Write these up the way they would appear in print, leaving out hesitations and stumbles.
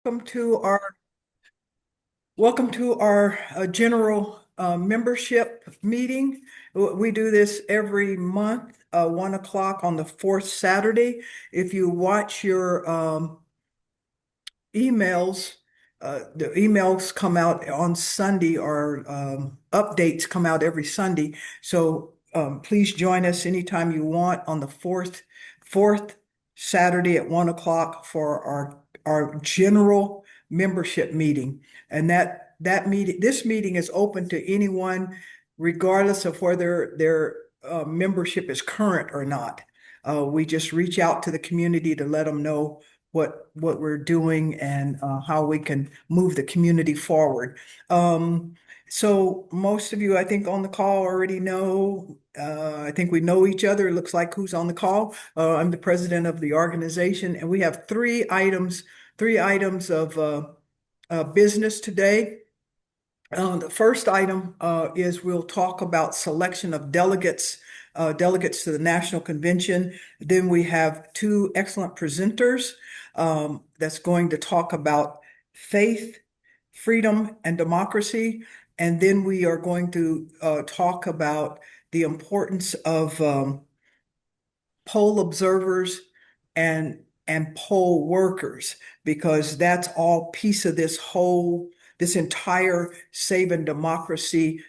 Welcome to our welcome to our general membership meeting. We do this every month, 1 o'clock on the fourth Saturday. If you watch your emails, the emails come out on Sunday, or updates come out every Sunday. So please join us anytime you want on the fourth Saturday at 1 o'clock for our general membership meeting. And this meeting is open to anyone, regardless of whether their membership is current or not. We just reach out to the community to let them know what we're doing and how we can move the community forward. So most of you, I think, on the call already know. I think we know each other. It looks like who's on the call. I'm the president of the organization, and we have three items of business today. The first item is we'll talk about selection of delegates to the National Convention. Then we have two excellent presenters that's going to talk about faith, freedom, and democracy. And then we are going to talk about the importance of poll observers and poll workers, because that's all piece of this entire Saving Democracy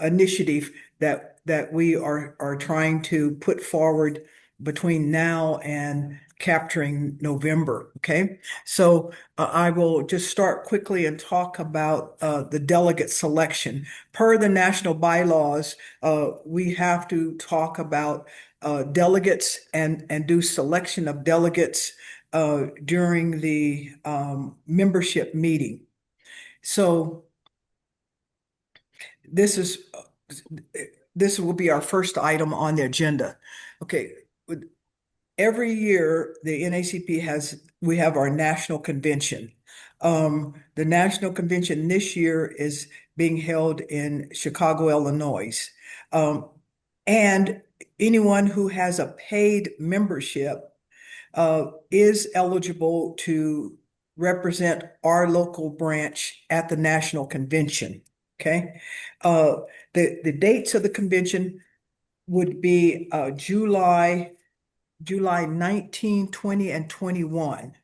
initiative that we are trying to put forward between now and capturing November. Okay, so I will just start quickly and talk about the delegate selection. Per the national bylaws, we have to talk about delegates and do selection of delegates during the membership meeting. So this is this will be our first item on the agenda. Okay, every year the NAACP we have our national convention. The national convention this year is being held in Chicago, Illinois. And anyone who has a paid membership is eligible to represent our local branch at the national convention. Okay. The dates of the convention would be July 19, 20, and 21.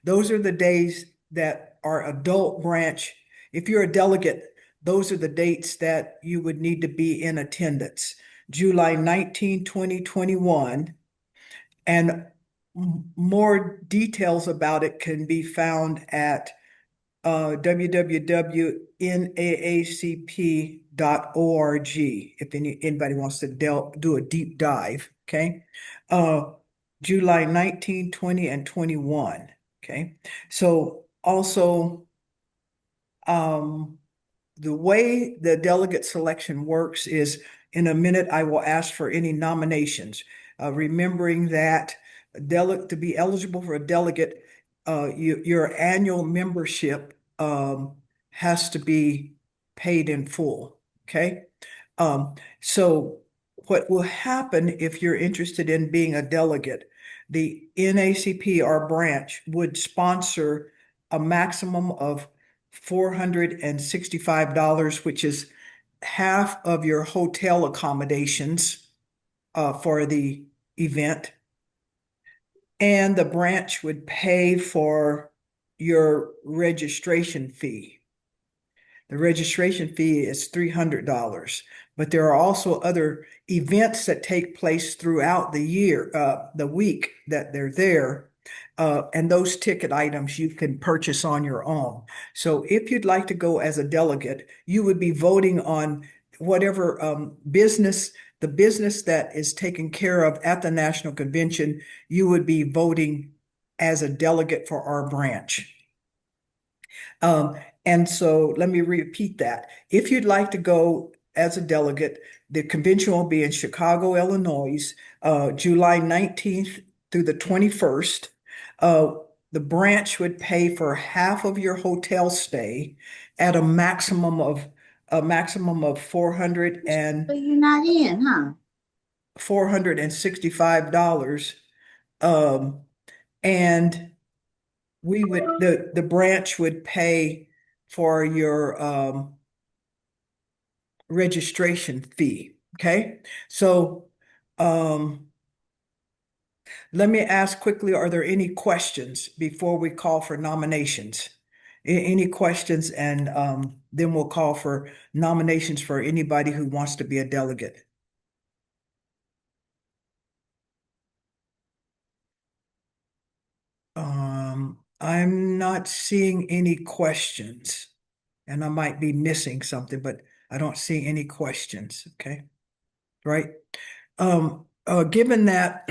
Those are the days that our adult branch, if you're a delegate, those are the dates that you would need to be in attendance. July 19, 20, 21. And more details about it can be found at www.naacp.org if anybody wants to do a deep dive. Okay. July 19, 20, and 21. Okay. So also, the way the delegate selection works is, in a minute, I will ask for any nominations. Remembering that to be eligible for a delegate, your annual membership has to be paid in full. Okay. So what will happen if you're interested in being a delegate? The NAACP, our branch, would sponsor a maximum of $465, which is half of your hotel accommodations for the event. And the branch would pay for your registration fee. The registration fee is $300, but there are also other events that take place throughout the year, the week that they're there. And those ticket items you can purchase on your own. So if you'd like to go as a delegate, you would be voting on whatever the business that is taken care of at the National Convention. You would be voting as a delegate for our branch. And so let me repeat that. If you'd like to go as a delegate, the convention will be in Chicago, Illinois, July 19th through the 21st. The branch would pay for half of your hotel stay at a maximum of 400 But you're not in, huh? $465. And the branch would pay for your registration fee. Okay. So um, let me ask quickly, are there any questions before we call for nominations? Any questions? And then we'll call for nominations for anybody who wants to be a delegate. I'm not seeing any questions, and I might be missing something, but I don't see any questions. Okay. Right. Given that,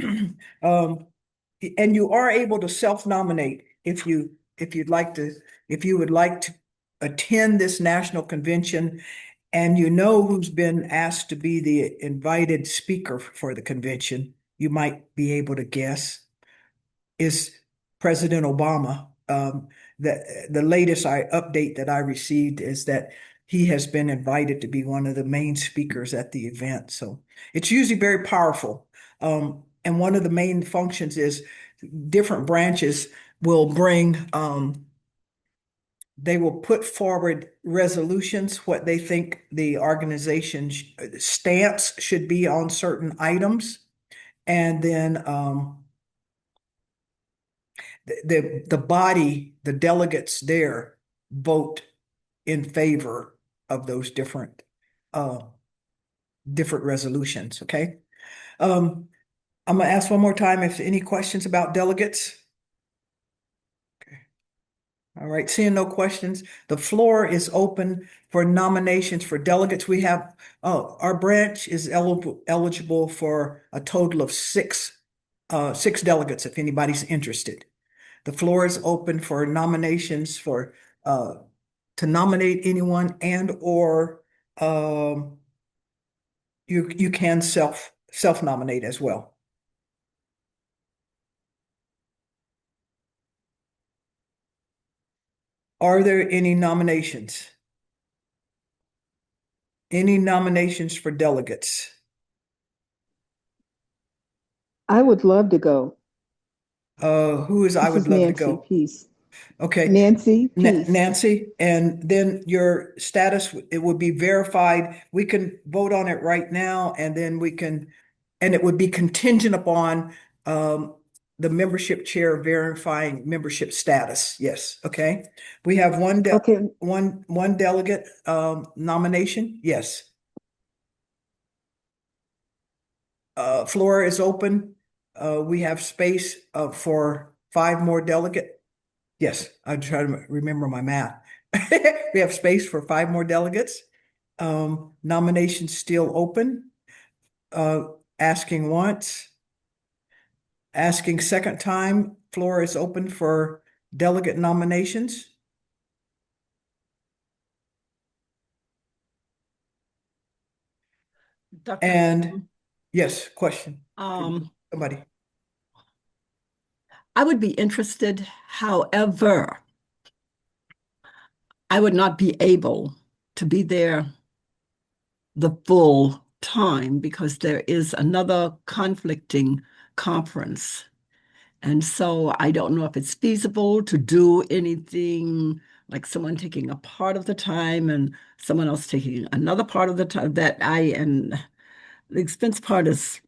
and you are able to self-nominate if you would like to attend this national convention, and you know who's been asked to be the invited speaker for the convention, you might be able to guess is President Obama. The latest update that I received is that he has been invited to be one of the main speakers at the event. So it's usually very powerful. And one of the main functions is different branches will bring, they will put forward resolutions, what they think the organization's stance should be on certain items. And then the body, the delegates there vote in favor of those uh different resolutions. Okay. I'm gonna ask one more time if any questions about delegates. Okay. All right, seeing no questions, the floor is open for nominations for delegates. We have our branch is eligible for a total of six delegates if anybody's interested. The floor is open for nominations for to nominate anyone, and or you can self-nominate as well. Are there any nominations? Any nominations for delegates? I would love to go. Who is I This would is love to Nancy go? Peace. Okay. Nancy Peace. Nancy, and then your status, it would be verified. We can vote on it right now, and then and it would be contingent upon the membership chair verifying membership status. Yes, okay. We have Okay, one delegate nomination. Yes. Floor is open. We have space for five more delegate. Yes, I try to remember my math. We have space for five more delegates. Nominations still open. Uh, Asking once, asking second time. Floor is open for delegate nominations. Dr. And yes, question. Um, Somebody. I would be interested, however, I would not be able to be there the full time because there is another conflicting conference. And so I don't know if it's feasible to do anything like someone taking a part of the time and someone else taking another part of the time and the expense part is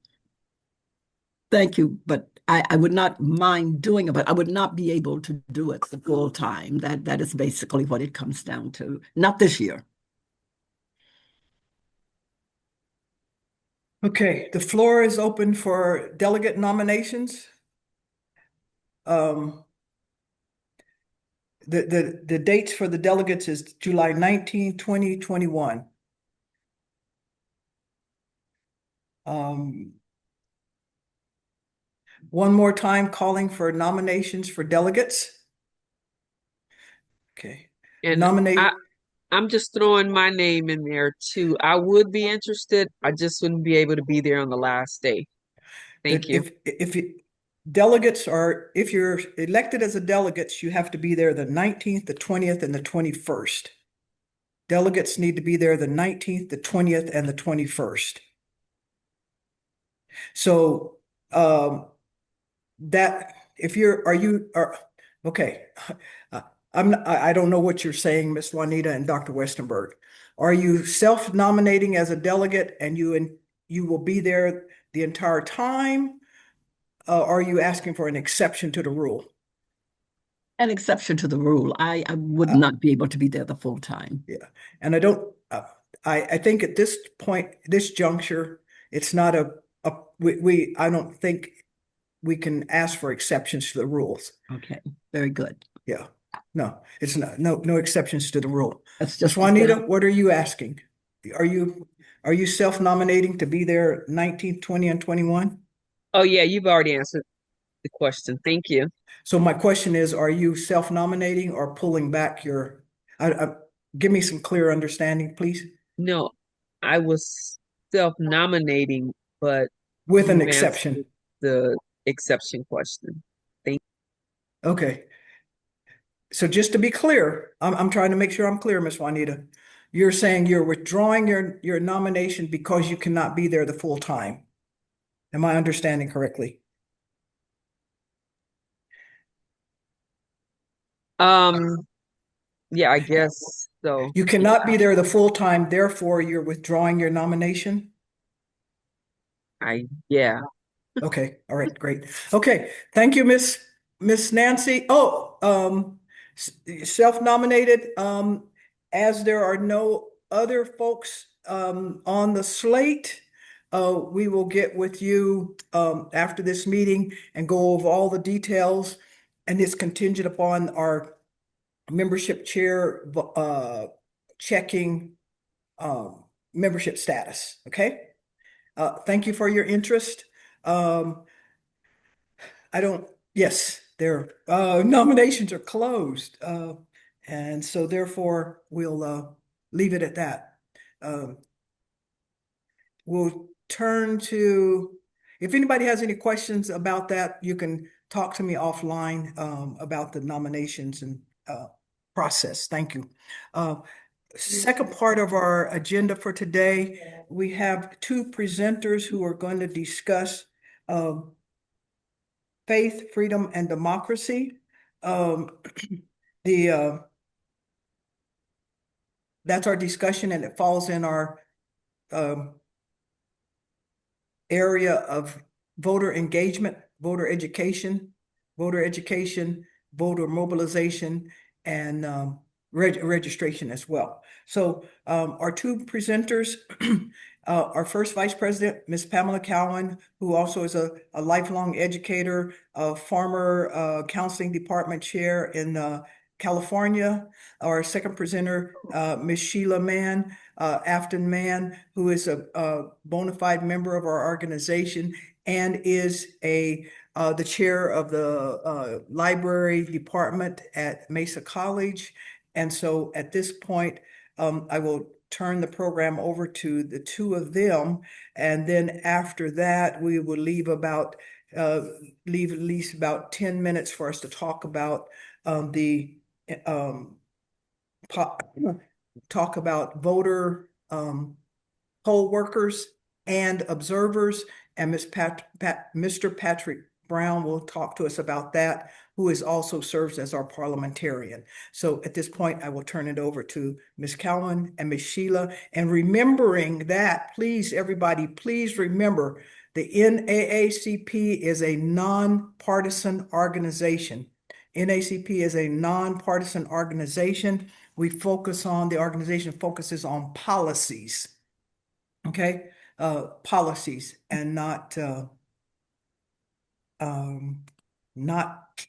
thank you, but I would not mind doing it, but I would not be able to do it the full time. That is basically what it comes down to. Not this year. Okay, the floor is open for delegate nominations. Um, the dates for the delegates is July 19, 2021. One more time calling for nominations for delegates. Okay. And Nominate. I'm just throwing my name in there too. I would be interested. I just wouldn't be able to be there on the last day. Thank you. Delegates are, if you're elected as a delegate, you have to be there the 19th, the 20th, and the 21st. Delegates need to be there the 19th, the 20th, and the 21st. So that if you're are Okay. Uh, I don't know what you're saying, Miss Juanita and Dr. Westenberg. Are you self-nominating as a delegate and you will be there the entire time? Are you asking for an exception to the rule? An exception to the rule. I would Uh, not be able to be there the full time. yeah. And I don't, I think at this point, this juncture, it's not I don't think we can ask for exceptions to the rules. Okay, very good. Yeah. No, it's not, no exceptions to the rule. That's Ms. just Juanita, what are you asking? Are you self-nominating to be there 19, 20, and 21? Oh yeah, you've already answered the question. Thank you. So my question is, are you self-nominating or pulling back give me some clear understanding, please, No, I was self-nominating, but with an you exception. answered the exception question. Thank Okay. So just to be clear, I'm trying to make sure I'm clear, Ms. Juanita. You're saying you're withdrawing your nomination because you cannot be there the full time. Am I understanding correctly? Yeah, I guess so. You cannot be there the full time, therefore you're withdrawing your nomination? Yeah. Okay, all right, great. Okay, thank you, Miss Nancy. Oh, self-nominated, as there are no other folks on the slate, we will get with you after this meeting and go over all the details. And it's contingent upon our membership chair checking membership status. Okay. Thank you for your interest. Um, I don't, yes, their nominations are closed. And so therefore we'll leave it at that. Um, we'll turn to, if anybody has any questions about that, you can talk to me offline about the nominations and process. Thank you. Second part of our agenda for today, we have two presenters who are going to discuss faith, freedom, and democracy. Um, the That's our discussion, and it falls in our um, area of voter engagement, voter education, voter mobilization, and registration as well. So our two presenters, our first Vice President, Ms. Pamela Cowan, who also is a lifelong educator, a former counseling department chair in California. Our second presenter, Ms. Sheila Mann, Afnan-Manns, who is a bona fide member of our organization and is the chair of the library department at Mesa College. And so at this point, I will turn the program over to the two of them. And then after that, we will leave at least about 10 minutes for us to talk about the talk about voter poll workers and observers, and Mr. Patrick Brown will talk to us about that, who is also serves as our parliamentarian. So at this point, I will turn it over to Ms. Cowan and Ms. Sheila. And remembering that, please, everybody, please remember the NAACP is a nonpartisan organization. NAACP is a nonpartisan organization. The organization focuses on policies, okay? Policies and not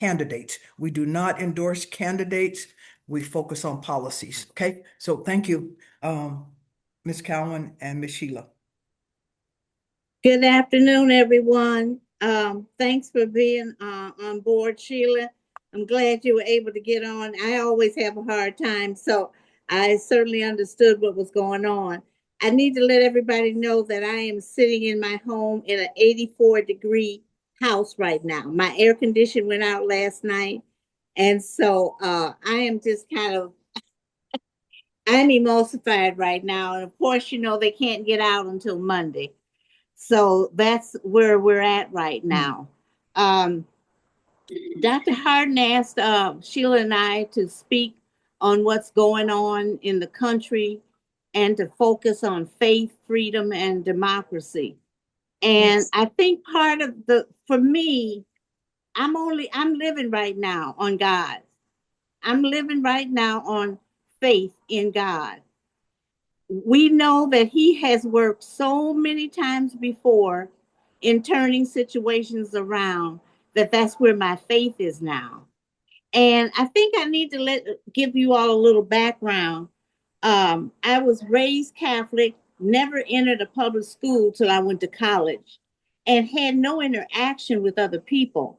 candidates. We do not endorse candidates. We focus on policies, okay? So thank you, Ms. Cowan and Ms. Sheila. Good afternoon, everyone. Thanks for being on board, Sheila. I'm glad you were able to get on. I always have a hard time, so I certainly understood what was going on. I need to let everybody know that I am sitting in my home in an 84-degree house right now. My air condition went out last night, and so I am just I'm emulsified right now. And of course, they can't get out until Monday. So that's where we're at right now. Dr. Harden asked Sheila and I to speak on what's going on in the country and to focus on faith, freedom, and democracy. And Yes. I think part of for me, I'm living right now on God. I'm living right now on faith in God. We know that He has worked so many times before in turning situations around that that's where my faith is now. And I think I need to give you all a little background. I was raised Catholic, never entered a public school till I went to college, and had no interaction with other people.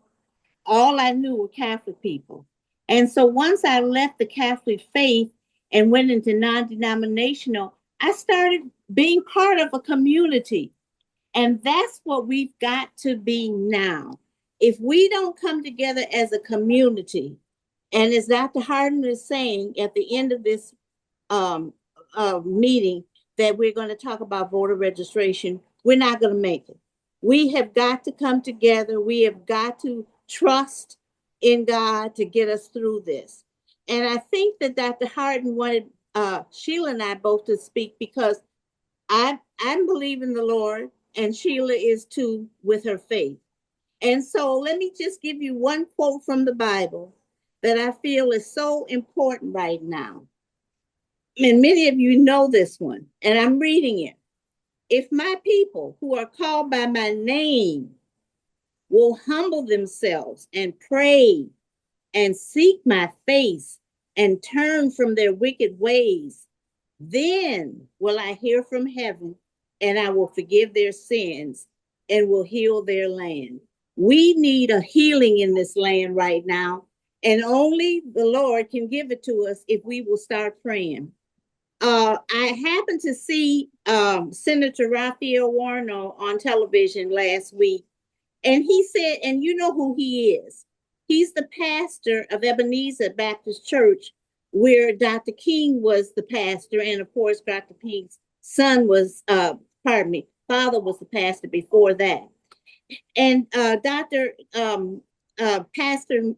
All I knew were Catholic people. And so once I left the Catholic faith and went into non-denominational, I started being part of a community. And that's what we've got to be now. If we don't come together as a community, and as Dr. Harden is saying at the end of this um, meeting, that we're going to talk about voter registration, we're not going to make it. We have got to come together. We have got to trust in God to get us through this. And I think that Dr. Harden wanted Sheila and I both to speak because I believe in the Lord, and Sheila is too with her faith. And so let me just give you one quote from the Bible that I feel is so important right now. And many of you know this one, and I'm reading it. If my people who are called by my name will humble themselves and pray and seek my face and turn from their wicked ways, then will I hear from heaven and I will forgive their sins and will heal their land. We need a healing in this land right now, and only the Lord can give it to us if we will start praying. I happened to see Senator Raphael Warnock on television last week, and he said, and you know who he is. He's the pastor of Ebenezer Baptist Church, where Dr. King was the pastor, and of course, Dr. King's son was, father was the pastor before that. And Pastor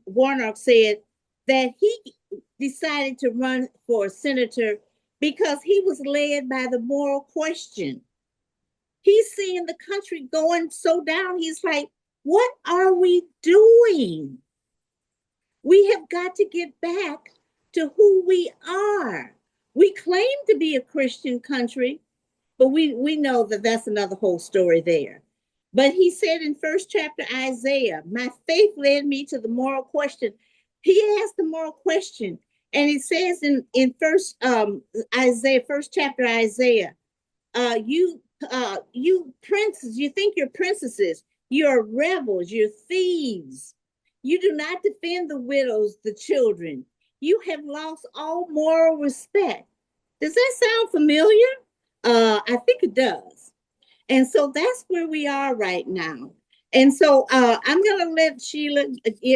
Warnock said that he decided to run for senator because he was led by the moral question. He's seeing the country going so down. He's like, what are we doing? We have got to get back to who we are. We claim to be a Christian country, but we know that that's another whole story there. But he said in first chapter Isaiah, my faith led me to the moral question. He asked the moral question, and he says in first Isaiah, first chapter Isaiah, you princes, you think you're princesses, you're rebels, you're thieves. You do not defend the widows, the children. You have lost all moral respect. Does that sound familiar? I think it does. And so that's where we are right now. And so I'm going to let Sheila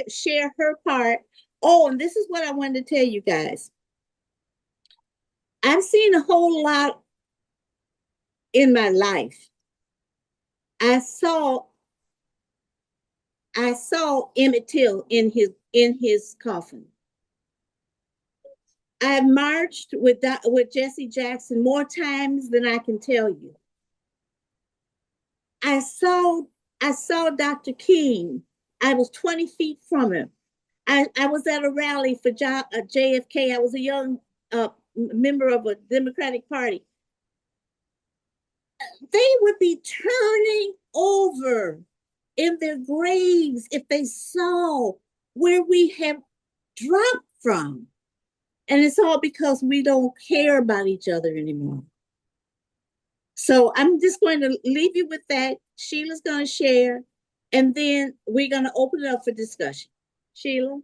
share her part. Oh, and this is what I wanted to tell you guys. I've seen a whole lot in my life. I saw Emmett Till in his coffin. I marched with Jesse Jackson more times than I can tell you. I saw Dr. King. I was 20 feet from him. I was at a rally for JFK. I was a young member of a Democratic Party. They would be turning over in their graves if they saw where we have dropped from. And it's all because we don't care about each other anymore. So I'm just going to leave you with that. Sheila's going to share, and then we're going to open it up for discussion. Sheila?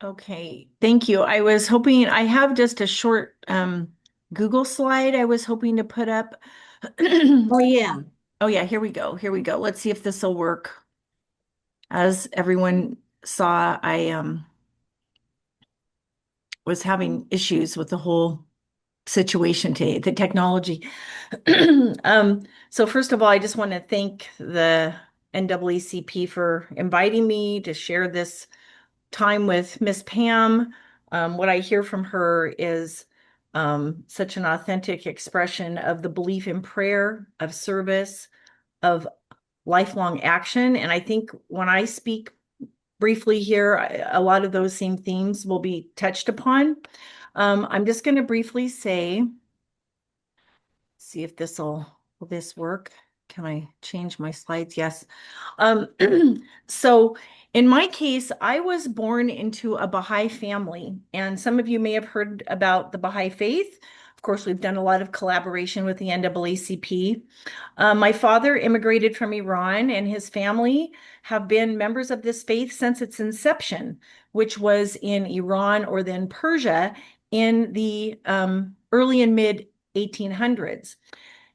Okay, thank you. I was hoping, I have just a short Google slide I was hoping to put up. Oh, yeah. Oh, yeah, here we go. Here we go. Let's see if this will work. As everyone saw, I was having issues with the whole situation today, the technology. So first of all, I just want to thank the NAACP for inviting me to share this time with Miss Pam. What I hear from her is such an authentic expression of the belief in prayer, of service, of lifelong action. And I think when I speak briefly here, a lot of those same themes will be touched upon. I'm just going to briefly say, see if will this work? Can I change my slides? Yes. Um, so in my case, I was born into a Baha'i family, and some of you may have heard about the Baha'i faith. Of course, we've done a lot of collaboration with the NAACP. My father immigrated from Iran, and his family have been members of this faith since its inception, which was in Iran or then Persia in the early and mid 1800s.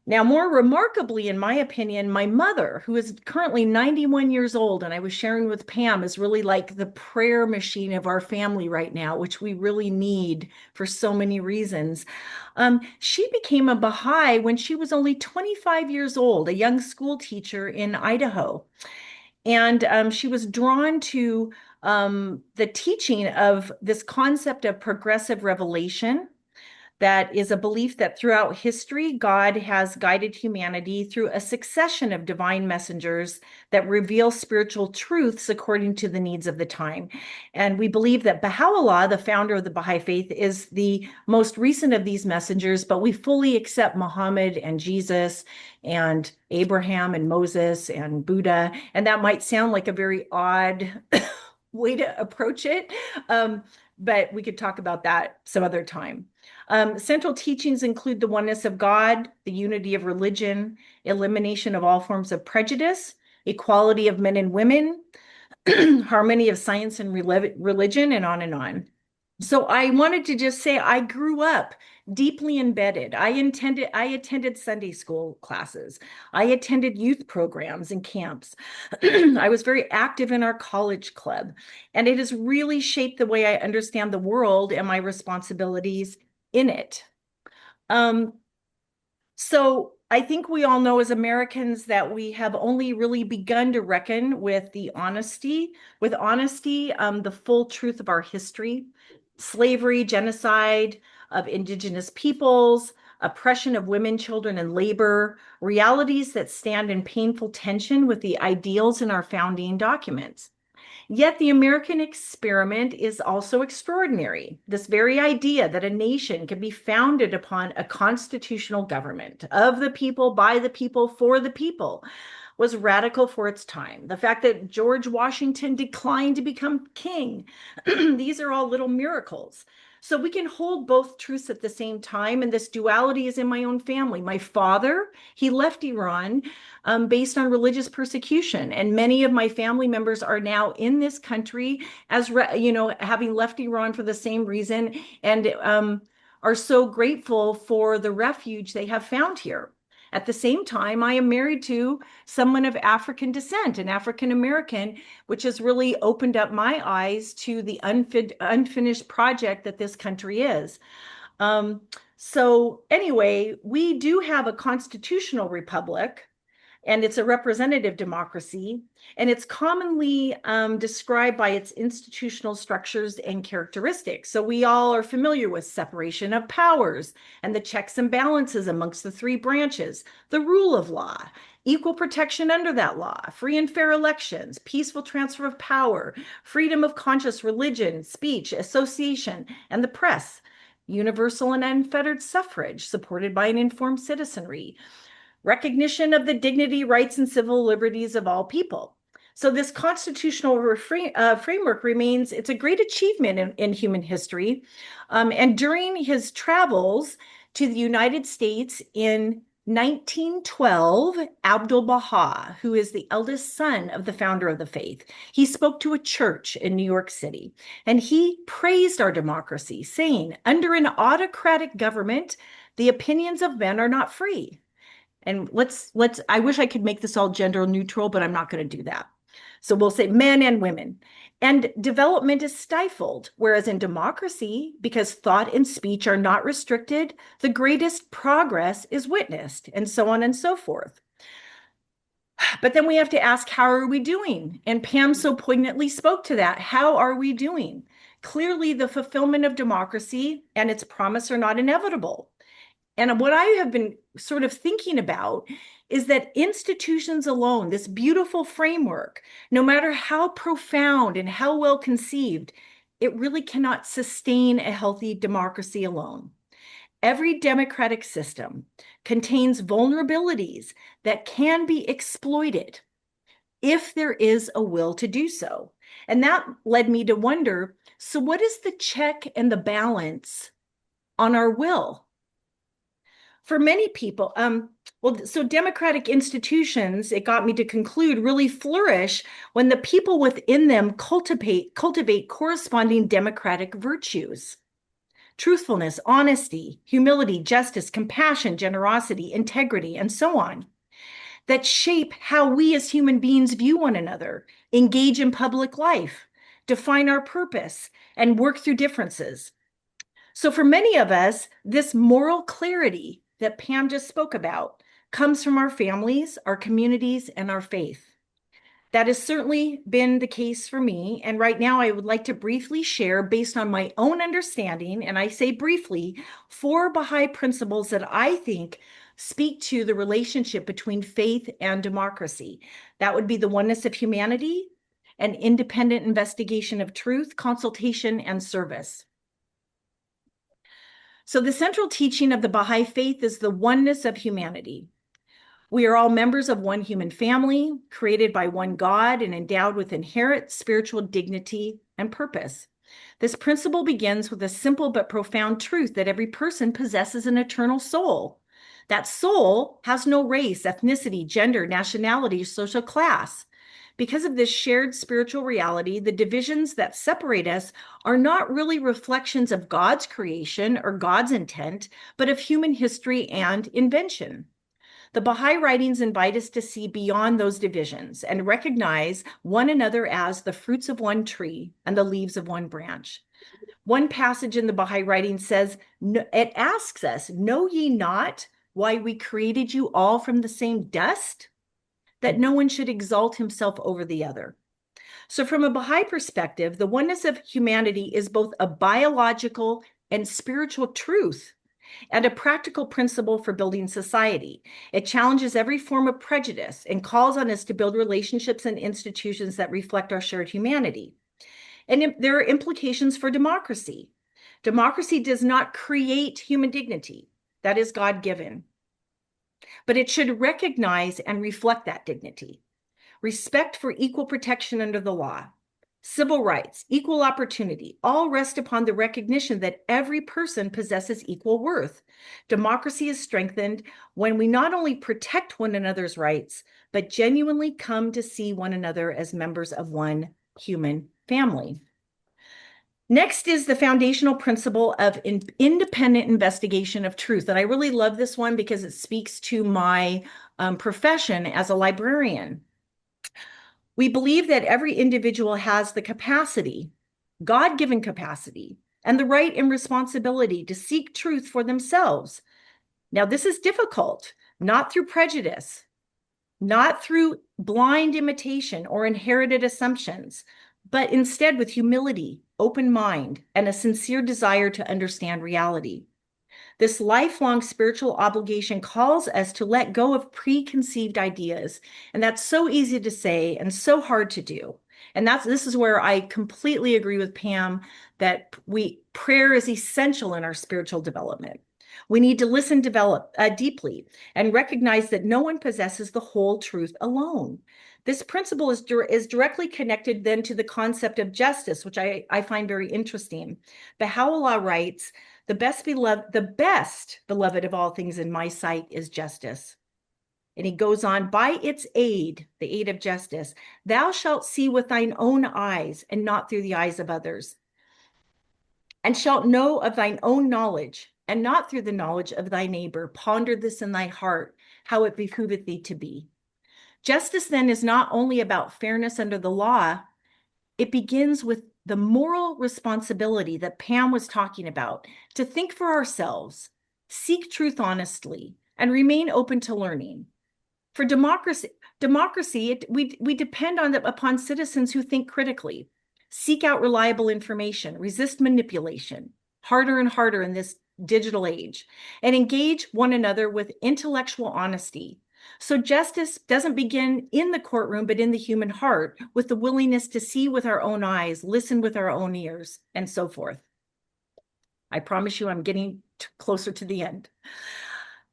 Now, more remarkably, in my opinion, my mother, who is currently 91 years old, and I was sharing with Pam, is really like the prayer machine of our family right now, which we really need for so many reasons. She became a Baha'i when she was only 25 years old, a young school teacher in Idaho. And she was drawn to the teaching of this concept of progressive revelation. That is a belief that throughout history, God has guided humanity through a succession of divine messengers that reveal spiritual truths according to the needs of the time. And we believe that Baha'u'llah, the founder of the Baha'i faith, is the most recent of these messengers, but we fully accept Muhammad and Jesus and Abraham and Moses and Buddha. And that might sound like a very odd way to approach it, but we could talk about that some other time. Central teachings include the oneness of God, the unity of religion, elimination of all forms of prejudice, equality of men and women, harmony of science and religion, and on and on. So I wanted to just say I grew up deeply embedded. I attended Sunday school classes. I attended youth programs and camps. I was very active in our college club, and it has really shaped the way I understand the world and my responsibilities in it. So I think we all know as Americans that we have only really begun to reckon with honesty, the full truth of our history, slavery, genocide of indigenous peoples, oppression of women, children, and labor, realities that stand in painful tension with the ideals in our founding documents. Yet the American experiment is also extraordinary. This very idea that a nation can be founded upon a constitutional government of the people, by the people, for the people was radical for its time. The fact that George Washington declined to become king, these are all little miracles. So we can hold both truths at the same time, and this duality is in my own family. My father, he left Iran based on religious persecution, and many of my family members are now in this country as having left Iran for the same reason, and are so grateful for the refuge they have found here. At the same time, I am married to someone of African descent, an African American, which has really opened up my eyes to the unfinished project that this country is. So anyway, we do have a constitutional republic, and it's a representative democracy, and it's commonly described by its institutional structures and characteristics. So we all are familiar with separation of powers and the checks and balances amongst the three branches, the rule of law, equal protection under that law, free and fair elections, peaceful transfer of power, freedom of conscious religion, speech, association, and the press, universal and unfettered suffrage supported by an informed citizenry, recognition of the dignity, rights, and civil liberties of all people. So this constitutional framework remains, it's a great achievement in human history. And during his travels to the United States in 1912, Abdu'l-Baha, who is the eldest son of the founder of the faith, he spoke to a church in New York City, and he praised our democracy, saying, under an autocratic government, the opinions of men are not free. And I wish I could make this all gender neutral, but I'm not going to do that. So we'll say men and women. And development is stifled, whereas in democracy, because thought and speech are not restricted, the greatest progress is witnessed, and so on and so forth. But then we have to ask, how are we doing? And Pam so poignantly spoke to that. How are we doing? Clearly, the fulfillment of democracy and its promise are not inevitable. And what I have been sort of thinking about is that institutions alone, this beautiful framework, no matter how profound and how well conceived, it really cannot sustain a healthy democracy alone. Every democratic system contains vulnerabilities that can be exploited if there is a will to do so. And that led me to wonder, so what is the check and the balance on our will? For many people, so democratic institutions, it got me to conclude, really flourish when the people within them cultivate corresponding democratic virtues. Truthfulness, honesty, humility, justice, compassion, generosity, integrity, and so on, that shape how we as human beings view one another, engage in public life, define our purpose, and work through differences. So for many of us, this moral clarity that Pam just spoke about comes from our families, our communities, and our faith. That has certainly been the case for me. And right now, I would like to briefly share, based on my own understanding, and I say briefly, 4 Baha'i principles that I think speak to the relationship between faith and democracy. That would be the oneness of humanity, an independent investigation of truth, consultation, and service. So the central teaching of the Baha'i faith is the oneness of humanity. We are all members of one human family, created by one God and endowed with inherent spiritual dignity and purpose. This principle begins with a simple but profound truth that every person possesses an eternal soul. That soul has no race, ethnicity, gender, nationality, or social class. Because of this shared spiritual reality, the divisions that separate us are not really reflections of God's creation or God's intent, but of human history and invention. The Baha'i writings invite us to see beyond those divisions and recognize one another as the fruits of one tree and the leaves of one branch. One passage in the Baha'i writing says, it asks us, know ye not why we created you all from the same dust? That no one should exalt himself over the other. So from a Baha'i perspective, the oneness of humanity is both a biological and spiritual truth and a practical principle for building society. It challenges every form of prejudice and calls on us to build relationships and institutions that reflect our shared humanity. And there are implications for democracy. Democracy does not create human dignity. That is God-given. But it should recognize and reflect that dignity. Respect for equal protection under the law, civil rights, equal opportunity, all rest upon the recognition that every person possesses equal worth. Democracy is strengthened when we not only protect one another's rights, but genuinely come to see one another as members of one human family. Next is the foundational principle of independent investigation of truth. And I really love this one because it speaks to my profession as a librarian. We believe that every individual has the capacity, God-given capacity, and the right and responsibility to seek truth for themselves. Now, this is difficult, not through prejudice, not through blind imitation or inherited assumptions, but instead with humility, open mind, and a sincere desire to understand reality. This lifelong spiritual obligation calls us to let go of preconceived ideas. And that's so easy to say and so hard to do. And this is where I completely agree with Pam that prayer is essential in our spiritual development. We need to listen deeply and recognize that no one possesses the whole truth alone. This principle is directly connected then to the concept of justice, which I find very interesting. Baha'u'llah writes, the best beloved of all things in my sight is justice. And he goes on, by its aid, the aid of justice, thou shalt see with thine own eyes and not through the eyes of others, and shalt know of thine own knowledge and not through the knowledge of thy neighbor. Ponder this in thy heart, how it behooveth thee to be. Justice then is not only about fairness under the law, it begins with the moral responsibility that Pam was talking about, to think for ourselves, seek truth honestly, and remain open to learning. For democracy, we depend upon citizens who think critically, seek out reliable information, resist manipulation, harder and harder in this digital age, and engage one another with intellectual honesty. So justice doesn't begin in the courtroom, but in the human heart, with the willingness to see with our own eyes, listen with our own ears, and so forth. I promise you I'm getting closer to the end.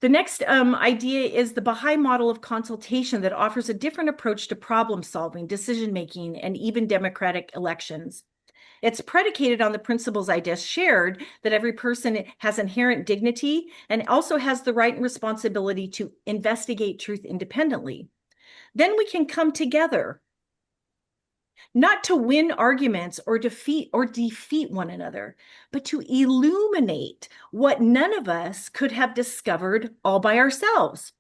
The next idea is the Baha'i model of consultation that offers a different approach to problem solving, decision making, and even democratic elections. It's predicated on the principles I just shared, that every person has inherent dignity and also has the right and responsibility to investigate truth independently. Then we can come together, not to win arguments or defeat one another, but to illuminate what none of us could have discovered all by ourselves.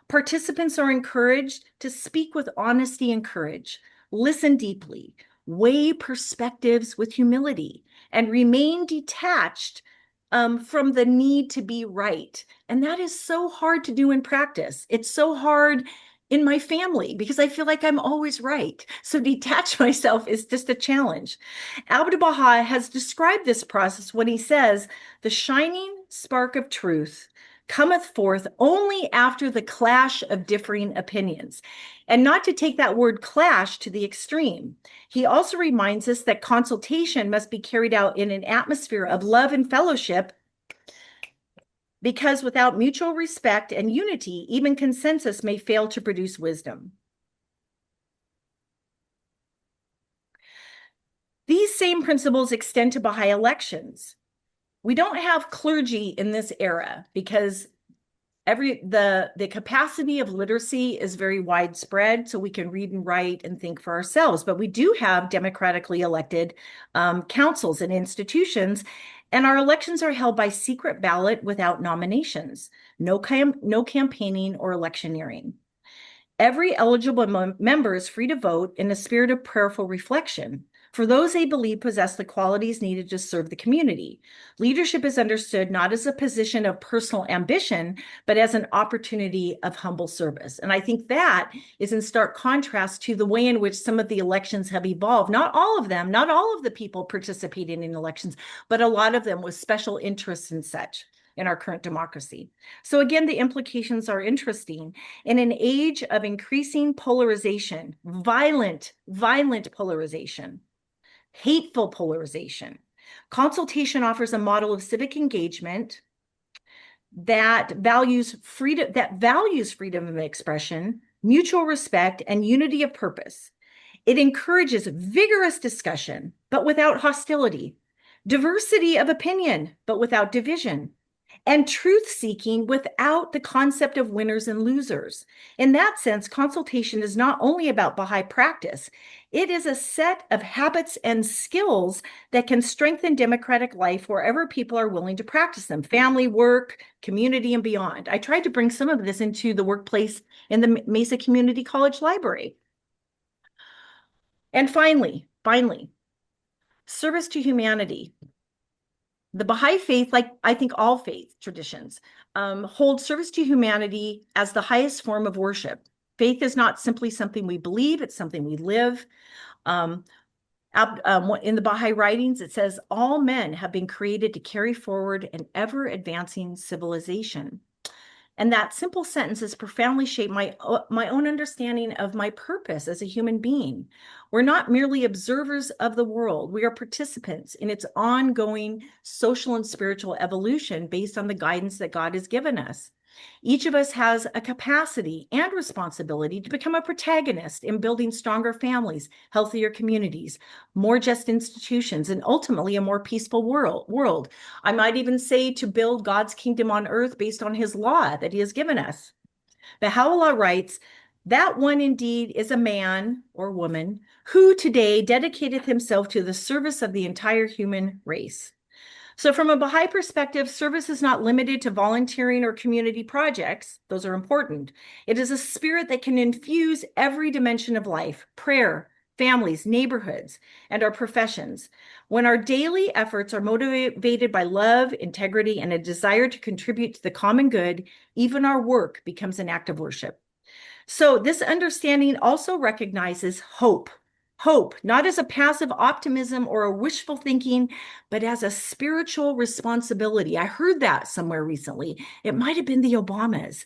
Participants are encouraged to speak with honesty and courage, listen deeply, weigh perspectives with humility, and remain detached from the need to be right. And that is so hard to do in practice. It's so hard in my family because I feel like I'm always right. So detach myself is just a challenge. Abdu'l-Baha has described this process when he says, the shining spark of truth cometh forth only after the clash of differing opinions. And not to take that word clash to the extreme. He also reminds us that consultation must be carried out in an atmosphere of love and fellowship, because without mutual respect and unity, even consensus may fail to produce wisdom. These same principles extend to Baha'i elections. We don't have clergy in this era because the capacity of literacy is very widespread, so we can read and write and think for ourselves. But we do have democratically elected councils and institutions, and our elections are held by secret ballot without nominations, no campaigning or electioneering. Every eligible member is free to vote in a spirit of prayerful reflection for those they believe possess the qualities needed to serve the community. Leadership is understood not as a position of personal ambition, but as an opportunity of humble service. And I think that is in stark contrast to the way in which some of the elections have evolved. Not all of them, not all of the people participating in elections, but a lot of them with special interests and such in our current democracy. So again, the implications are interesting. In an age of increasing polarization, violent polarization, hateful polarization, consultation offers a model of civic engagement that values freedom of expression, mutual respect, and unity of purpose. It encourages vigorous discussion, but without hostility, diversity of opinion, but without division, and truth-seeking without the concept of winners and losers. In that sense, consultation is not only about Baha'i practice, it is a set of habits and skills that can strengthen democratic life wherever people are willing to practice them, family, work, community, and beyond. I tried to bring some of this into the workplace in the Mesa Community College Library. And finally, service to humanity. The Baha'i faith, like I think all faith traditions, hold service to humanity as the highest form of worship. Faith is not simply something we believe, it's something we live. In the Baha'i writings, it says, all men have been created to carry forward an ever-advancing civilization. And that simple sentence has profoundly shaped my own understanding of my purpose as a human being. We're not merely observers of the world. We are participants in its ongoing social and spiritual evolution based on the guidance that God has given us. Each of us has a capacity and responsibility to become a protagonist in building stronger families, healthier communities, more just institutions, and ultimately a more peaceful world. I might even say to build God's kingdom on earth based on his law that he has given us. Baha'u'llah writes, that one indeed is a man or woman who today dedicateth himself to the service of the entire human race. So from a Baha'i perspective, service is not limited to volunteering or community projects. Those are important. It is a spirit that can infuse every dimension of life: prayer, families, neighborhoods, and our professions. When our daily efforts are motivated by love, integrity, and a desire to contribute to the common good, even our work becomes an act of worship. So this understanding also recognizes hope. Hope, not as a passive optimism or a wishful thinking, but as a spiritual responsibility. I heard that somewhere recently. It might have been the Obamas,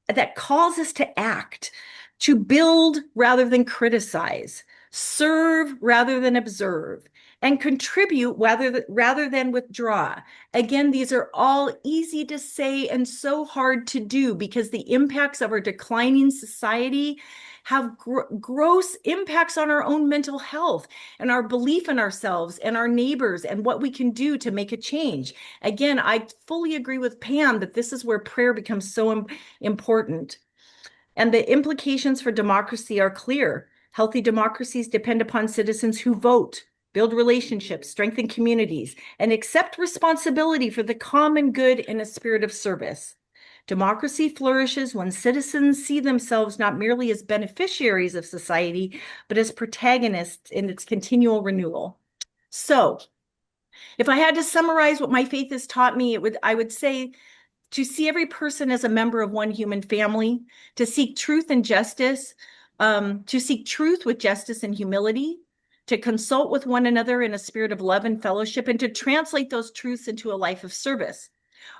that calls us to act, to build rather than criticize, serve rather than observe, and contribute rather than withdraw. Again, these are all easy to say and so hard to do because the impacts of our declining society have gross impacts on our own mental health and our belief in ourselves and our neighbors and what we can do to make a change. Again, I fully agree with Pam that this is where prayer becomes so important. And the implications for democracy are clear. Healthy democracies depend upon citizens who vote, build relationships, strengthen communities, and accept responsibility for the common good in a spirit of service. Democracy flourishes when citizens see themselves not merely as beneficiaries of society, but as protagonists in its continual renewal. So, if I had to summarize what my faith has taught me, I would say to see every person as a member of one human family, to seek truth and justice, to seek truth with justice and humility, to consult with one another in a spirit of love and fellowship, and to translate those truths into a life of service.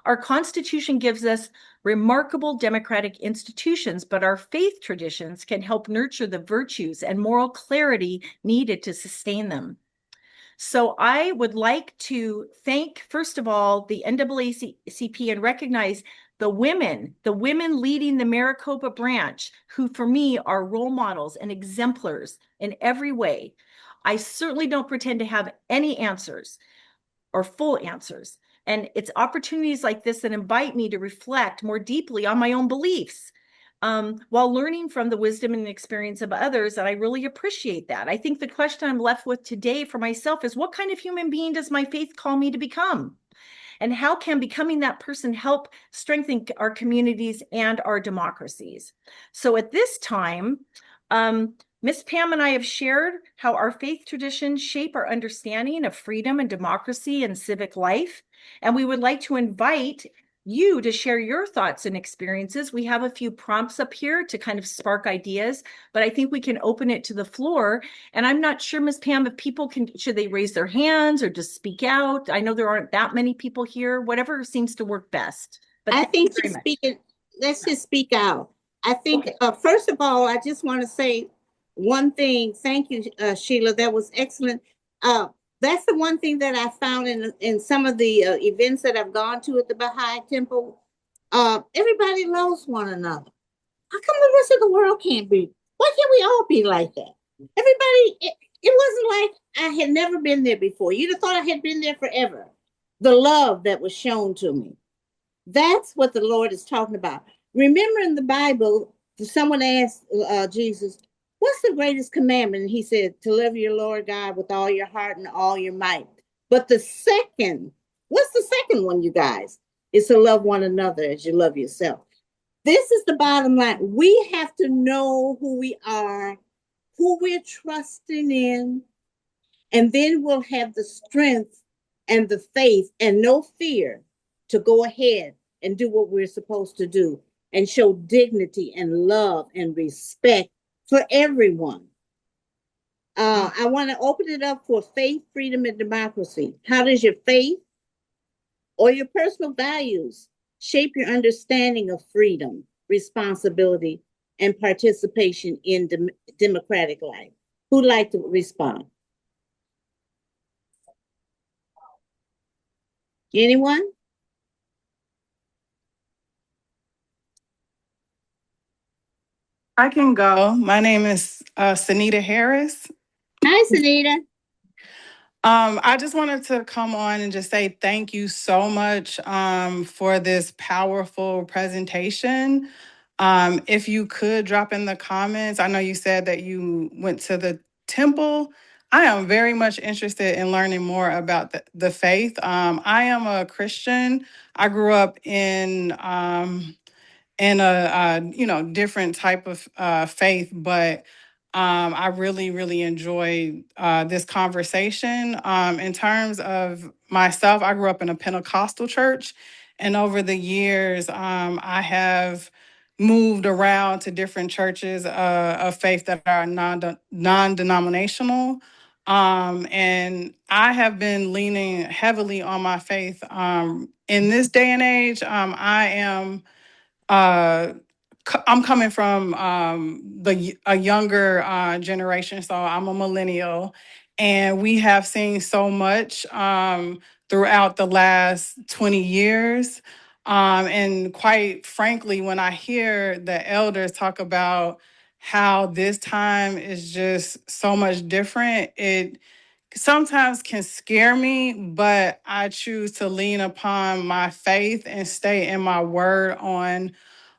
Our Constitution gives us remarkable democratic institutions, but our faith traditions can help nurture the virtues and moral clarity needed to sustain them. So I would like to thank, first of all, the NAACP and recognize the women leading the Maricopa branch, who for me are role models and exemplars in every way. I certainly don't pretend to have any answers or full answers. And it's opportunities like this that invite me to reflect more deeply on my own beliefs, while learning from the wisdom and experience of others. And I really appreciate that. I think the question I'm left with today for myself is, what kind of human being does my faith call me to become? And how can becoming that person help strengthen our communities and our democracies? So at this time, Ms. Pam and I have shared how our faith traditions shape our understanding of freedom and democracy and civic life. And we would like to invite you to share your thoughts and experiences. We have a few prompts up here to kind of spark ideas, but I think we can open it to the floor. And I'm not sure, Ms. Pam, if people should they raise their hands or just speak out? I know there aren't that many people here, whatever seems to work best. But I think let's just speak out. I think, first of all, I just want to say one thing. Thank you, Sheila. That was excellent. That's the one thing that I found in some of the events that I've gone to at the Baha'i Temple. Everybody loves one another. How come the rest of the world can't be? Why can't we all be like that? Everybody, it wasn't like I had never been there before. You'd have thought I had been there forever. The love that was shown to me. That's what the Lord is talking about. Remember in the Bible, someone asked Jesus, what's the greatest commandment? And he said, to love your Lord God with all your heart and all your might. But what's the second one, you guys? Is to love one another as you love yourself. This is the bottom line. We have to know who we are, who we're trusting in, and then we'll have the strength and the faith and no fear to go ahead and do what we're supposed to do and show dignity and love and respect for everyone. I want to open it up for faith, freedom, and democracy. How does your faith or your personal values shape your understanding of freedom, responsibility, and participation in democratic life? Who'd like to respond? Anyone? I can go. My name is Sanita Harris. Hi, Sanita. I just wanted to come on and just say thank you so much for this powerful presentation. If you could drop in the comments, I know you said that you went to the temple. I am very much interested in learning more about the faith. I am a Christian. I grew up in a different type of faith, but I really enjoy this conversation. In terms of myself, I grew up in a Pentecostal church, and over the years, I have moved around to different churches of faith that are non-denominational. And I have been leaning heavily on my faith. In this day and age, uh, I'm coming from a younger generation, so I'm a millennial, and we have seen so much throughout the last 20 years. And quite frankly, when I hear the elders talk about how this time is just so much different, it sometimes can scare me, but I choose to lean upon my faith and stay in my word on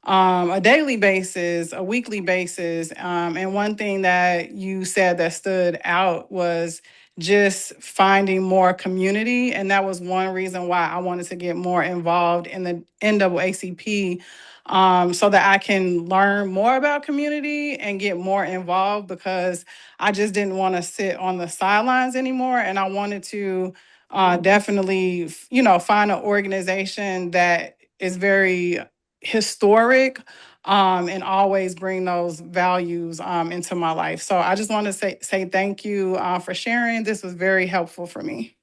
a daily basis, a weekly basis. And one thing that you said that stood out was just finding more community. And that was one reason why I wanted to get more involved in the NAACP, so that I can learn more about community and get more involved, because I just didn't want to sit on the sidelines anymore. And I wanted to definitely, find an organization that is very historic, and always bring those values into my life. So I just want to say thank you for sharing. This was very helpful for me.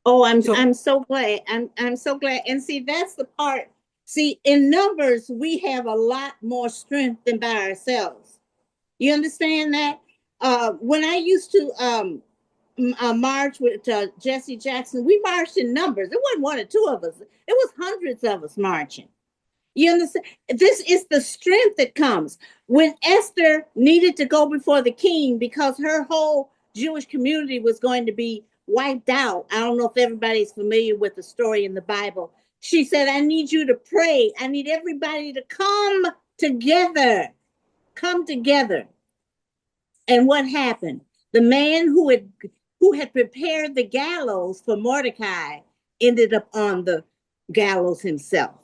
Oh, So- I'm so glad. I'm so glad. And see, that's the part. See, in numbers, we have a lot more strength than by ourselves. You understand that? When I used to march with Jesse Jackson, we marched in numbers. It wasn't one or two of us. It was hundreds of us marching. You understand? This is the strength that comes. When Esther needed to go before the king because her whole Jewish community was going to be wiped out. I don't know if everybody's familiar with the story in the Bible. She said, I need you to pray. I need everybody to come together. Come together. And what happened? The man who had prepared the gallows for Mordecai ended up on the gallows himself.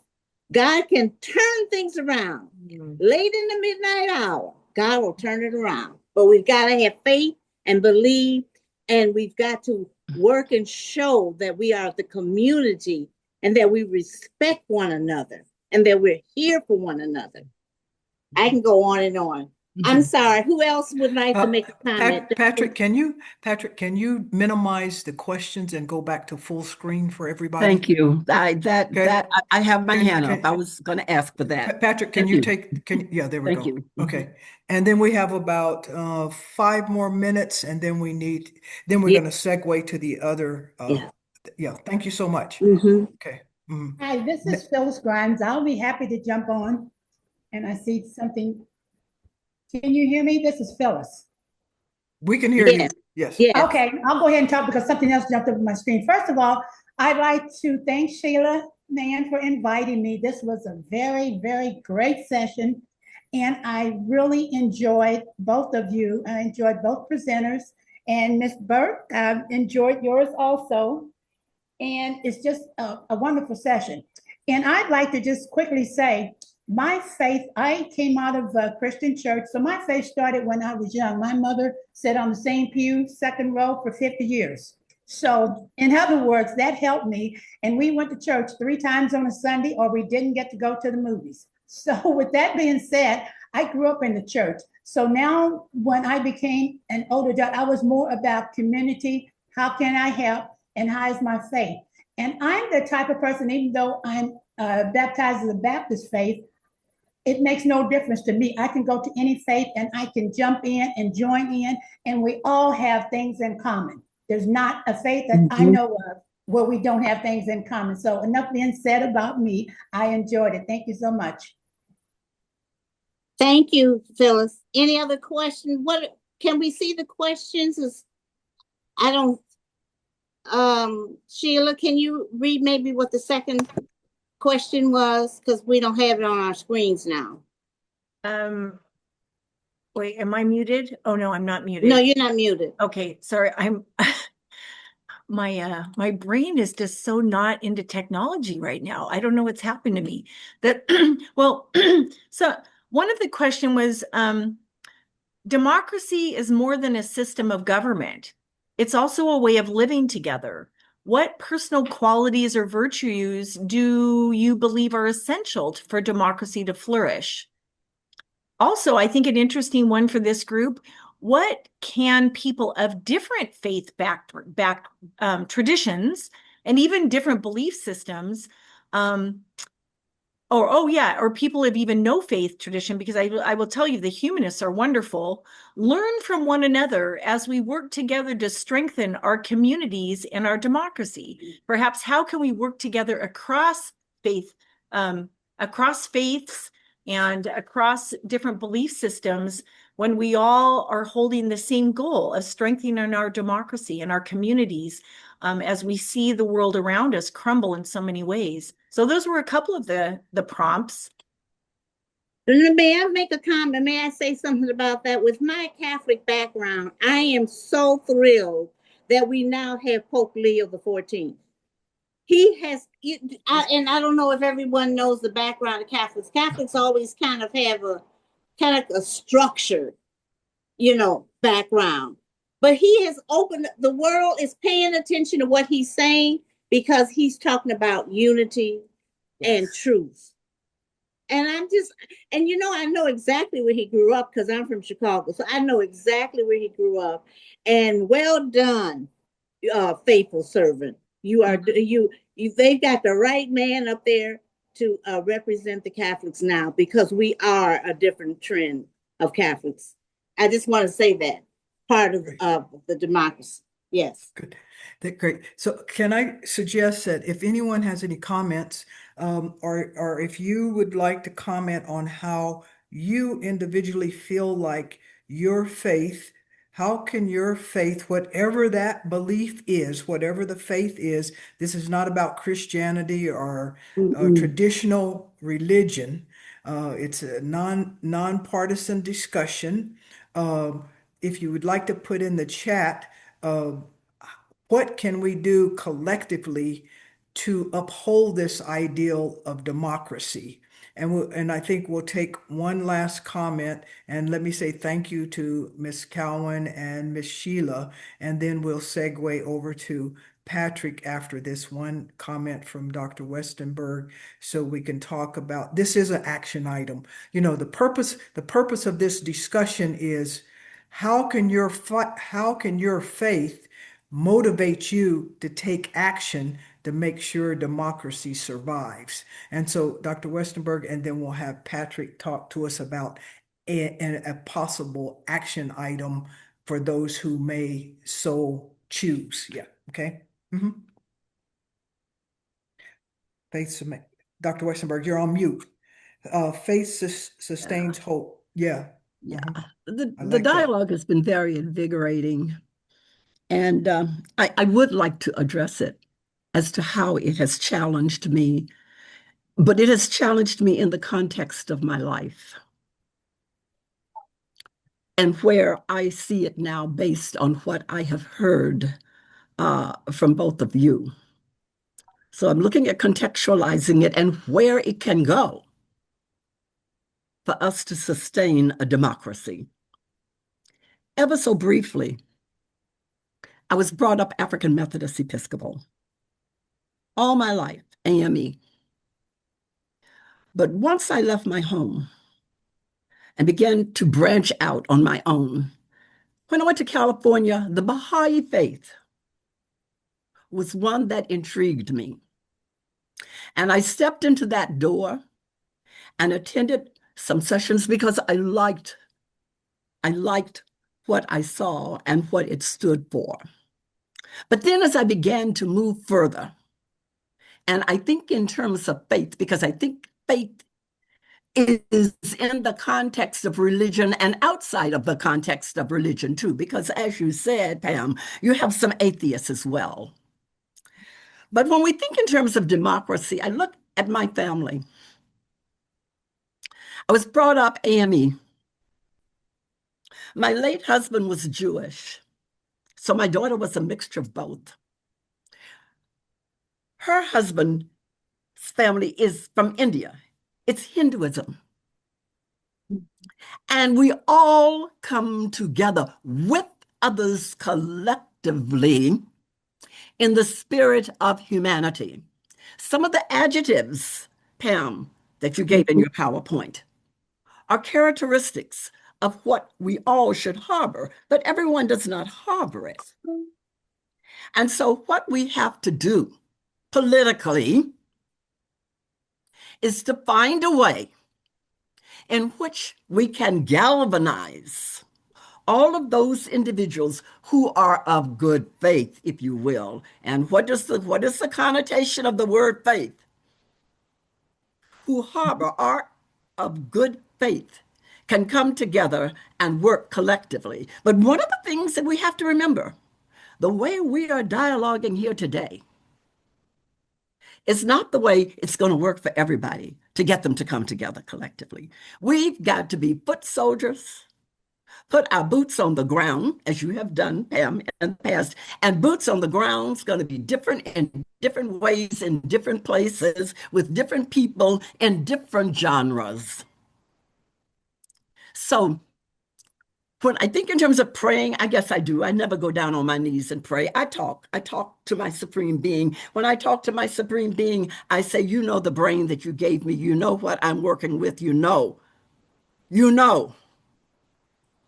God can turn things around. Late in the midnight hour, God will turn it around. But we've got to have faith and believe, and we've got to work and show that we are the community and that we respect one another and that we're here for one another. I can go on and on. I'm sorry. Who else would like to make a comment? Patrick, can you minimize the questions and go back to full screen for everybody? Thank you. I have my hand up. Can- I was going to ask for that. Patrick, Thank you. yeah, there we Thank go. you. Okay. And then we have about 5 more minutes, and then we're going to segue to the other. Yeah. Thank you so much. Okay. Hi, this is Phyllis Grimes. I'll be happy to jump on. And I see something. Can you hear me? This is Phyllis. We can hear you. Yes. Okay, I'll go ahead and talk because something else jumped up on my screen. First of all, I'd like to thank Sheila Mann for inviting me. This was a very, very great session. And I really enjoyed both of you. I enjoyed both presenters. And Ms. Burke, I enjoyed yours also. And it's just a wonderful session. And I'd like to just quickly say, my faith, I came out of a Christian church. So my faith started when I was young. My mother sat on the same pew, second row for 50 years. So in other words, that helped me. And we went to church 3 times on a Sunday, or we didn't get to go to the movies. So with that being said, I grew up in the church. So now when I became an older adult, I was more about community. How can I help? And how is my faith? And I'm the type of person, even though I'm baptized in the Baptist faith, it makes no difference to me. I can go to any faith and I can jump in and join in, and we all have things in common. There's not a faith that I know of where we don't have things in common. So enough being said about me. I enjoyed it. Thank you so much. Thank you, Phyllis. Any other questions? What can we see the questions? I don't. Sheila, can you read maybe what the second question was? Because we don't have it on our screens now. Wait, am I muted? Oh, no, I'm not muted. No, you're not muted. Okay, sorry. I'm my brain is just so not into technology right now. I don't know what's happened to me. That well, so one of the question was democracy is more than a system of government. It's also a way of living together. What personal qualities or virtues do you believe are essential for democracy to flourish? Also, I think an interesting one for this group, what can people of different faith-backed traditions and even different belief systems or people of even no faith tradition, because I will tell you the humanists are wonderful, learn from one another as we work together to strengthen our communities and our democracy. Perhaps how can we work together across faiths and across different belief systems when we all are holding the same goal of strengthening our democracy and our communities as we see the world around us crumble in so many ways. So those were a couple of the prompts. May I make a comment? May I say something about that? With my Catholic background, I am so thrilled that we now have Pope Leo XIV. He has, and I don't know if everyone knows the background of Catholics. Catholics always kind of have a structured, background. But he has opened, the world is paying attention to what he's saying because he's talking about unity and truth. And I know exactly where he grew up because I'm from Chicago. So I know exactly where he grew up. And well done, faithful servant. They've got the right man up there to represent the Catholics now because we are a different trend of Catholics. I just want to say that part of the democracy. Yes. Good. Great. So can I suggest that if anyone has any comments, or if you would like to comment on how you individually feel like your faith, how can your faith, whatever that belief is, whatever the faith is, this is not about Christianity or traditional religion. It's a nonpartisan discussion. If you would like to put in the chat, what can we do collectively to uphold this ideal of democracy? And I think we'll take one last comment, and let me say thank you to Ms. Cowan and Ms. Sheila, and then we'll segue over to Patrick after this one comment from Dr. Westenberg, so we can talk about, this is an action item. The purpose of this discussion is how can your faith motivate you to take action to make sure democracy survives? And so Dr. Westenberg, and then we'll have Patrick talk to us about a possible action item for those who may so choose. Yeah. Okay. Faith, Dr. Westenberg, you're on mute. Faith sustains hope. Yeah. Yeah. I The like that. dialogue has been very invigorating. And I would like to address it as to how it has challenged me, but it has challenged me in the context of my life and where I see it now based on what I have heard from both of you. So I'm looking at contextualizing it and where it can go for us to sustain a democracy. Ever so briefly, I was brought up African Methodist Episcopal all my life, AME. But once I left my home and began to branch out on my own, when I went to California, the Baha'i faith was one that intrigued me. And I stepped into that door and attended some sessions because I liked what I saw and what it stood for. But then as I began to move further, and I think in terms of faith, because I think faith is in the context of religion and outside of the context of religion too, because as you said, Pam, you have some atheists as well. But when we think in terms of democracy, I look at my family. I was brought up AME. My late husband was Jewish, so my daughter was a mixture of both. Her husband's family is from India. It's Hinduism. And we all come together with others collectively in the spirit of humanity. Some of the adjectives, Pam, that you gave in your PowerPoint are characteristics of what we all should harbor, but everyone does not harbor it. And so, what we have to do politically is to find a way in which we can galvanize all of those individuals who are of good faith, if you will. And what is the connotation of the word faith? Who harbor are of good faith can come together and work collectively. But one of the things that we have to remember, the way we are dialoguing here today, is not the way it's going to work for everybody to get them to come together collectively. We've got to be foot soldiers, put our boots on the ground, as you have done, Pam, in the past. And boots on the ground is going to be different in different ways, in different places, with different people in different genres. So when I think in terms of praying, I guess I do. I never go down on my knees and pray. I talk to my supreme being. When I talk to my supreme being, I say, you know the brain that you gave me. You know what I'm working with. You know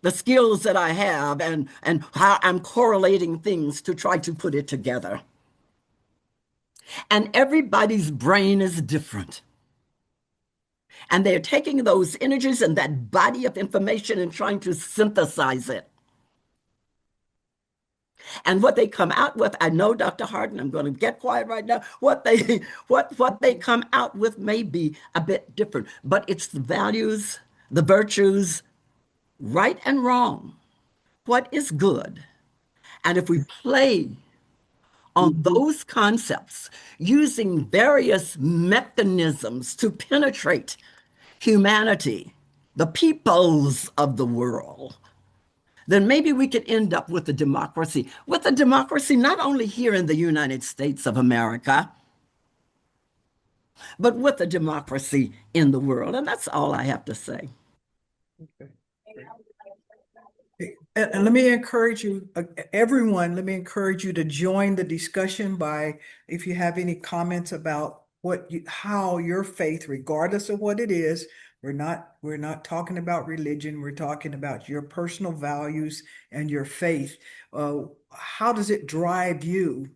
the skills that I have and how I'm correlating things to try to put it together. And everybody's brain is different. And they're taking those energies and that body of information and trying to synthesize it. And what they come out with, I know, Dr. Harden, I'm going to get quiet right now. What they come out with may be a bit different, but it's the values, the virtues, right and wrong, what is good. And if we play on those concepts using various mechanisms to penetrate humanity, the peoples of the world, then maybe we could end up with a democracy. With a democracy not only here in the United States of America, but with a democracy in the world. And that's all I have to say. Okay. And let me encourage you, everyone, let me encourage you to join the discussion by, if you have any comments about how your faith, regardless of what it is, we're not talking about religion, we're talking about your personal values and your faith. How does it drive you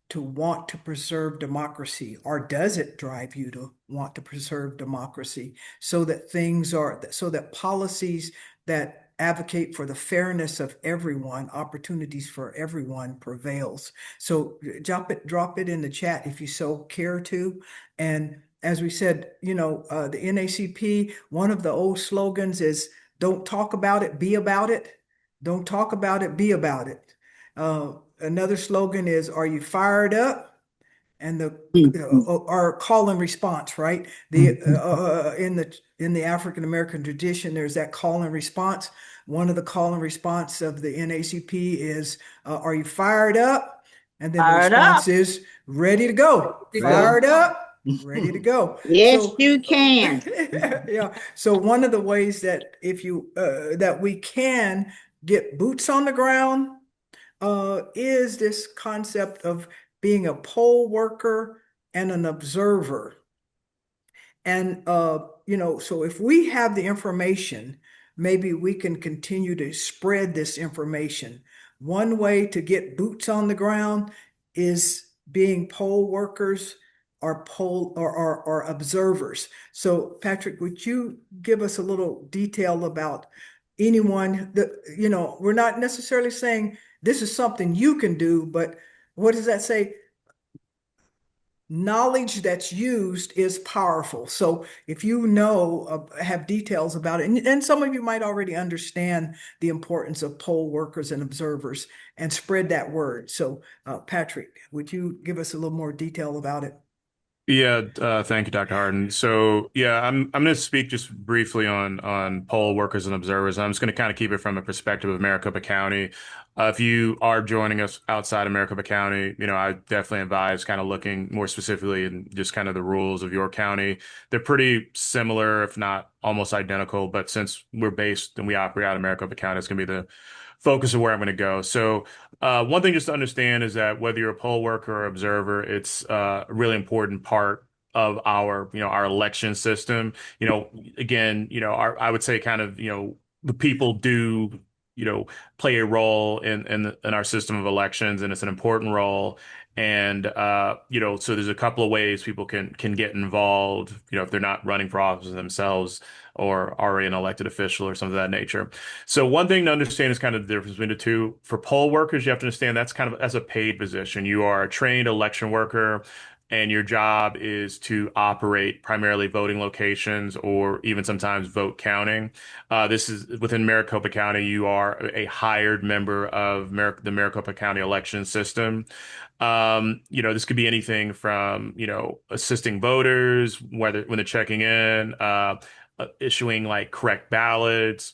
to want to preserve democracy, or does it drive you to want to preserve democracy so that policies that advocate for the fairness of everyone, opportunities for everyone prevails? So drop it in the chat if you so care to. And as we said, the NAACP, one of the old slogans is don't talk about it, be about it. Don't talk about it, be about it. Another slogan is, are you fired up? And our call and response, right? In the African American tradition, there's that call and response. One of the call and response of the NAACP is, "Are you fired up?" And then the response is, "Ready to go." Fired up, ready to go. Yes, you can. Yeah. So one of the ways that that we can get boots on the ground is this concept of being a poll worker and an observer. And, so if we have the information, maybe we can continue to spread this information. One way to get boots on the ground is being poll workers or observers. So Patrick, would you give us a little detail about anyone that, we're not necessarily saying this is something you can do, but what does that say? Knowledge that's used is powerful. So if you have details about it, and some of you might already understand the importance of poll workers and observers, and spread that word. So Patrick, would you give us a little more detail about it? Yeah, thank you, Dr. Harden. So, yeah, I'm going to speak just briefly on poll workers and observers. I'm just going to kind of keep it from a perspective of Maricopa County. If you are joining us outside of Maricopa County, I definitely advise kind of looking more specifically in just kind of the rules of your county. They're pretty similar, if not almost identical, but since we're based and we operate out of Maricopa County, it's going to be the focus of where I'm going to go. So, one thing just to understand is that whether you're a poll worker or observer, it's a really important part of our election system. Again, I would say kind of, the people do, play a role in our system of elections, and it's an important role. And so there's a couple of ways people can get involved, if they're not running for office themselves or already an elected official or something of that nature. So one thing to understand is kind of the difference between the two. For poll workers, you have to understand that's kind of as a paid position. You are a trained election worker, and your job is to operate primarily voting locations or even sometimes vote counting. This is within Maricopa County. You are a hired member of the Maricopa County election system. This could be anything from, assisting voters, whether when they're checking in, issuing like correct ballots,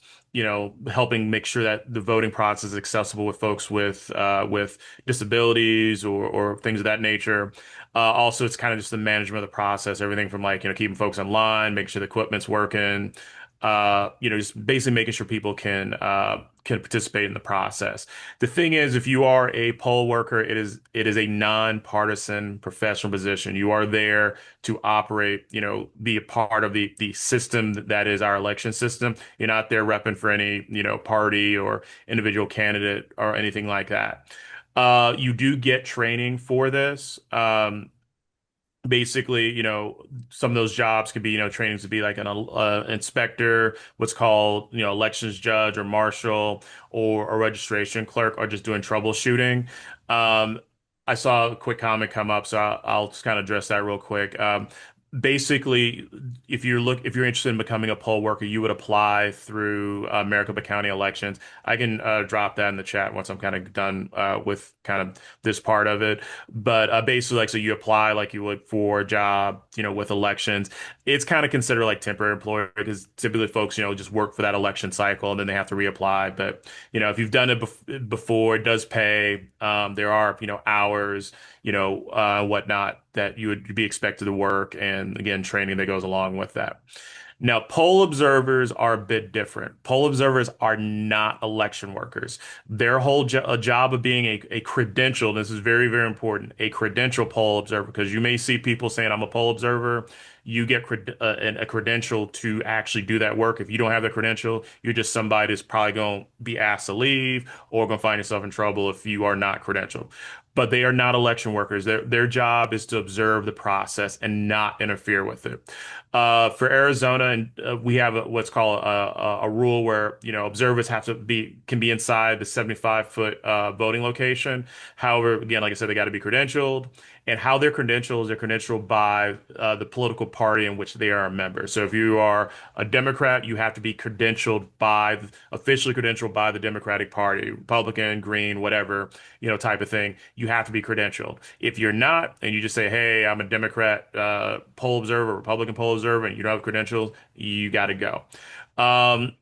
helping make sure that the voting process is accessible with folks with disabilities or things of that nature. Also, it's kind of just the management of the process, everything from like, keeping folks online, making sure the equipment's working, just basically making sure people can participate in the process. The thing is, if you are a poll worker, it is a nonpartisan professional position. You are there to operate, be a part of the system that is our election system. You're not there repping for any, party or individual candidate or anything like that. You do get training for this. Basically, some of those jobs could be, trainings to be like an inspector, what's called, elections judge or marshal, or a registration clerk, or just doing troubleshooting. Um, I saw a quick comment come up, so I'll just kind of address that real quick. Basically, if you're interested in becoming a poll worker, you would apply through Maricopa County elections. I can drop that in the chat once I'm kind of done with kind of this part of it. But basically, like, so you apply like you would for a job, with elections. It's kind of considered like temporary employer because typically folks, just work for that election cycle and then they have to reapply. But, if you've done it before, it does pay. There are, hours, whatnot that you would be expected to work. And again, training that goes along with that. Now, poll observers are a bit different. Poll observers are not election workers. Their whole job of being a credential, this is very, very important, a credential poll observer, because you may see people saying, I'm a poll observer. You get a credential to actually do that work. If you don't have the credential, you're just somebody that's probably going to be asked to leave or going to find yourself in trouble if you are not credentialed. But they are not election workers. Their job is to observe the process and not interfere with it. For Arizona, and we have what's called a rule where observers can be inside the 75-foot voting location. However, again, like I said, they got to be credentialed, and how they're credentialed by the political party in which they are a member. So if you are a Democrat, you have to be officially credentialed by the Democratic Party, Republican, Green, whatever, type of thing. You have to be credentialed. If you're not, and you just say, "Hey, I'm a Democrat poll observer, Republican poll observer," and you don't have credentials, you got to go. Um,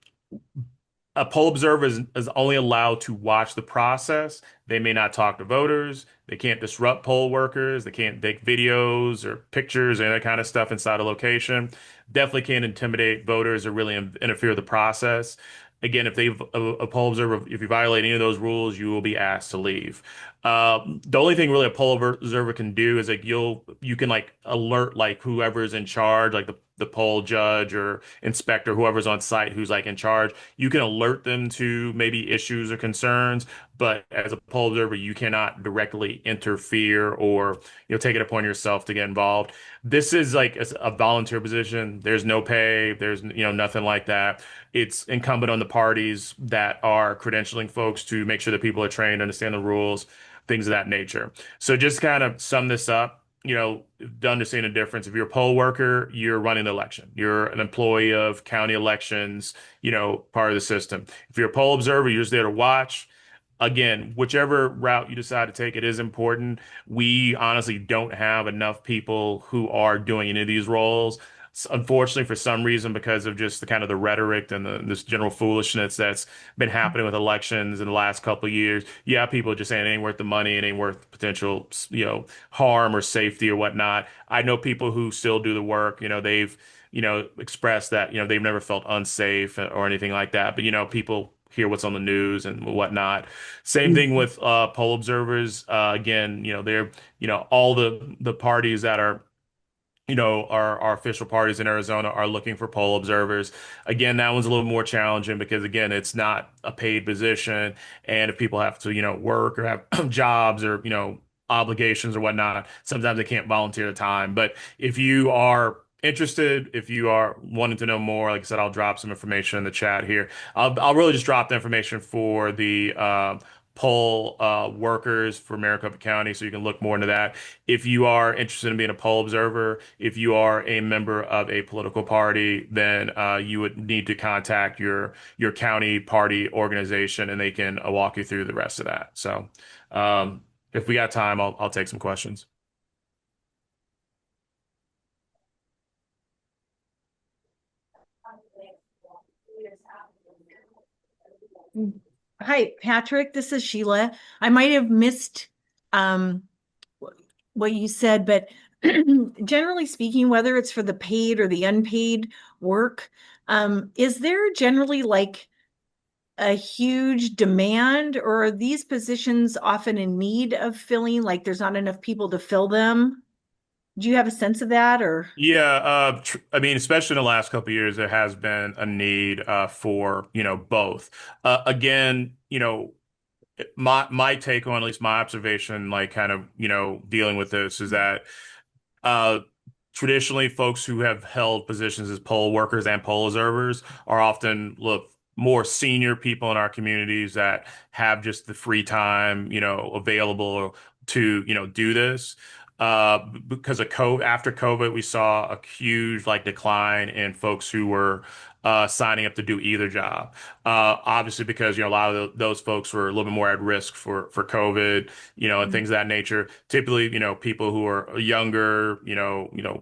a poll observer is only allowed to watch the process. They may not talk to voters. They can't disrupt poll workers. They can't take videos or pictures or any that kind of stuff inside a location. Definitely can't intimidate voters or really interfere with the process. Again, if a poll observer, if you violate any of those rules, you will be asked to leave. The only thing really a poll observer can do is like you can like alert like whoever's in charge, like the poll judge or inspector, whoever's on site who's like in charge. You can alert them to maybe issues or concerns, but as a poll observer, you cannot directly interfere or take it upon yourself to get involved. This is like a volunteer position. There's no pay. There's nothing like that. It's incumbent on the parties that are credentialing folks to make sure that people are trained, understand the rules, things of that nature. So just kind of sum this up, to understand the difference. If you're a poll worker, you're running the election. You're an employee of county elections, part of the system. If you're a poll observer, you're just there to watch. again, whichever route you decide to take, it is important. We honestly don't have enough people who are doing any of these roles. Unfortunately, for some reason, because of just the kind of the rhetoric and this general foolishness that's been happening with elections in the last couple of years, you have people just saying it ain't worth the money, it ain't worth potential, harm or safety or whatnot. I know people who still do the work. They've expressed that they've never felt unsafe or anything like that. But people hear what's on the news and whatnot. Same thing with poll observers. Again, they're all the parties that are our official parties in Arizona are looking for poll observers. Again, that one's a little more challenging because again, it's not a paid position, and if people have to work or have jobs or obligations or whatnot, sometimes they can't volunteer the time. But if you are interested, if you are wanting to know more, like I said, I'll drop some information in the chat here. I'll really just drop the information for the poll workers for Maricopa County, so you can look more into that. If you are interested in being a poll observer, if you are a member of a political party, then you would need to contact your county party organization, and they can walk you through the rest of that. So, if we got time, I'll take some questions. Hi, Patrick. This is Sheila. I might have missed what you said, but generally speaking, whether it's for the paid or the unpaid work, is there generally like a huge demand, or are these positions often in need of filling? Like there's not enough people to fill them? Do you have a sense of that, or? Yeah, I mean, especially in the last couple of years, there has been a need for both. Again, my take on, at least my observation, like kind of dealing with this is that uh, traditionally, folks who have held positions as poll workers and poll observers are often more senior people in our communities that have just the free time, available to, do this. Because of COVID, after COVID, we saw a huge decline in folks who were signing up to do either job. Obviously, because a lot of those folks were a little bit more at risk for COVID, and things of that nature. Typically, people who are younger,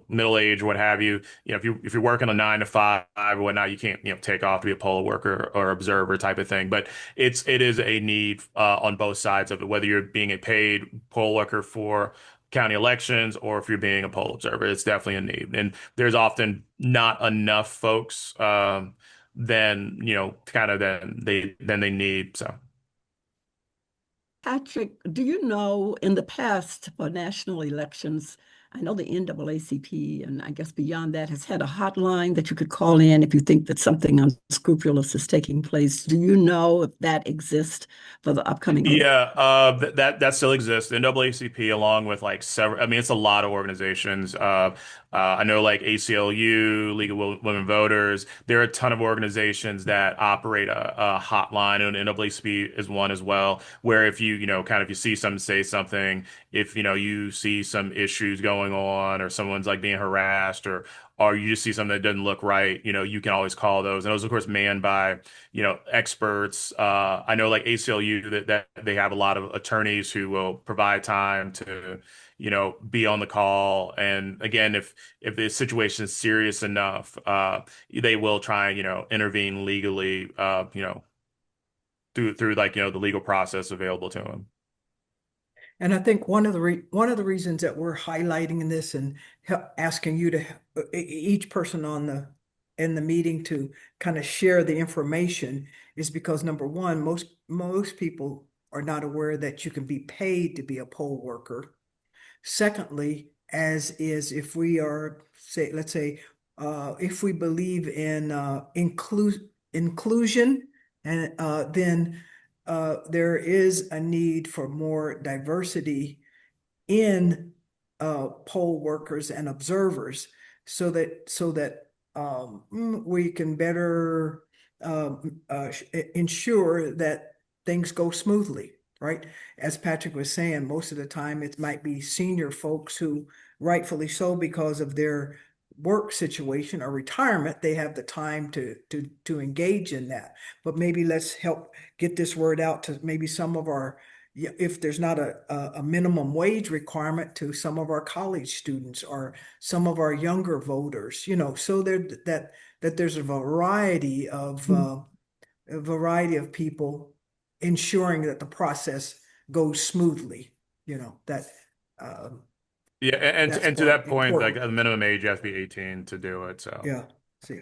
middle age, what have you. If you're working a 9 to 5 or whatnot, you can't take off to be a poll worker or observer type of thing. But it is a need on both sides of it, whether you're being a paid poll worker for county elections or if you're being a poll observer. It's definitely a need, and there's often not enough folks than kind of than they need. So Patrick, do you know in the past for national elections, I know the NAACP and I guess beyond that has had a hotline that you could call in if you think that something unscrupulous is taking place. Do you know if that exists for the upcoming election? yeah, that still exists. The NAACP, along with several, I mean, it's a lot of organizations. I know ACLU, League of Women Voters. There are a ton of organizations that operate a hotline, and NAACP is one as well. Where if if you see something, say something, if you see some issues going on, or someone's being harassed, or you just see something that doesn't look right, you can always call those. And those, of course, manned by experts. I know ACLU that they have a lot of attorneys who will provide time to be on the call. And again, if the situation is serious enough, they will try and intervene legally, through the legal process available to them. And I think one of the reasons that we're highlighting in this and asking you to each person in the meeting to kind of share the information is because number one, most people are not aware that you can be paid to be a poll worker. Secondly, as is if we are let's say if we believe in inclusion, and then there is a need for more diversity in poll workers and observers, so that we can better ensure that things go smoothly, right? As Patrick was saying, most of the time it might be senior folks who, rightfully so, because of their work situation or retirement, they have the time to engage in that. But maybe let's help get this word out to maybe some of our, if there's not a minimum wage requirement, to some of our college students or some of our younger voters, so that there's a variety of people ensuring that the process goes smoothly, that Yeah, that's and to that point, like important. the minimum age, you have to be 18 to do it. So Yeah. See,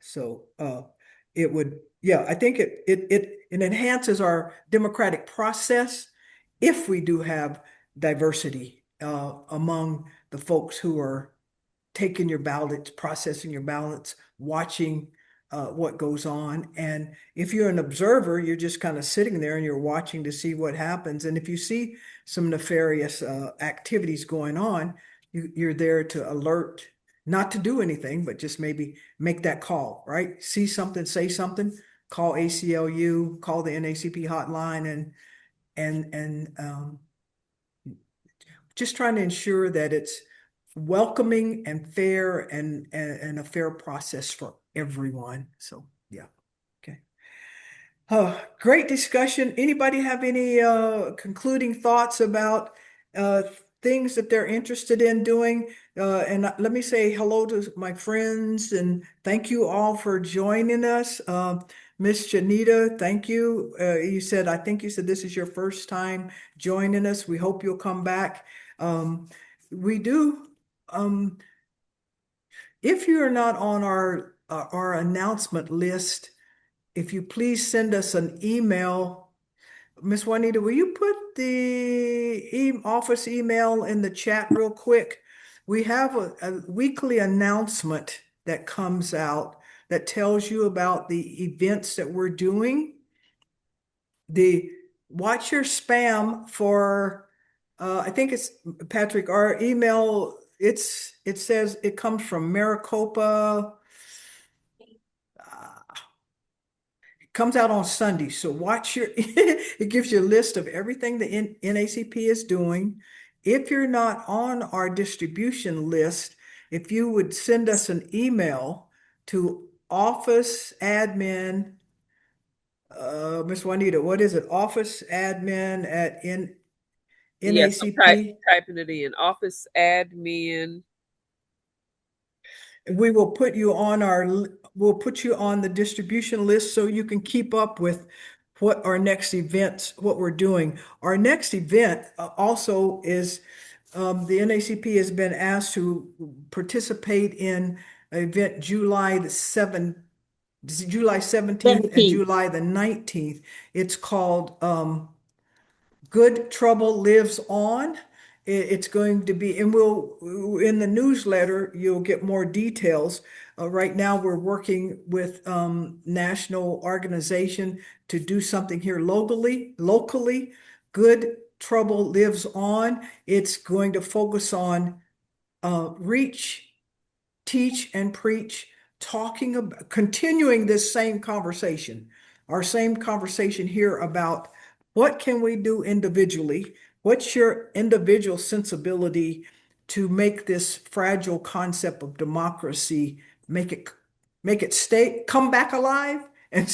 so it would, yeah, I think it enhances our democratic process if we do have diversity among the folks who are taking your ballots, processing your ballots, watching what goes on. And if you're an observer, you're just kind of sitting there and you're watching to see what happens. And if you see some nefarious activities going on, you're there to alert, not to do anything, but just maybe make that call, right? See something, say something, call ACLU, call the NAACP hotline, and just trying to ensure that it's welcoming and fair and a fair process for everyone. So yeah, okay. Great discussion. Anybody have any concluding thoughts about uh, things that they're interested in doing? And let me say hello to my friends and thank you all for joining us. Miss Janita, thank you. I think you said this is your first time joining us. We hope you'll come back. We do. Um, if you're not on our announcement list, if you please send us an email. Miss Juanita, will you put the office email in the chat real quick? We have a weekly announcement that comes out that tells you about the events that we're doing. Watch your spam for, I think it's Patrick, our email, it says it comes from Maricopa. Comes out on Sunday. So watch it gives you a list of everything the NAACP is doing. If you're not on our distribution list, if you would send us an email to office admin, Miss Juanita, what is it? Office admin at Yes, I'm NAACP. typing it in. Office admin. We will put you on we'll put you on the distribution list so you can keep up with what our next events, what we're doing. Our next event also is the NAACP has been asked to participate in an event July 17th and July the 19th. It's called Good Trouble Lives On. It's going to be, and in the newsletter, you'll get more details. Right now, we're working with national organization to do something here locally. Good Trouble Lives On. It's going to focus on reach, teach, and preach, talking about, continuing this same conversation, our same conversation here about what can we do individually? What's your individual sensibility to make this fragile concept of democracy, make it come back alive and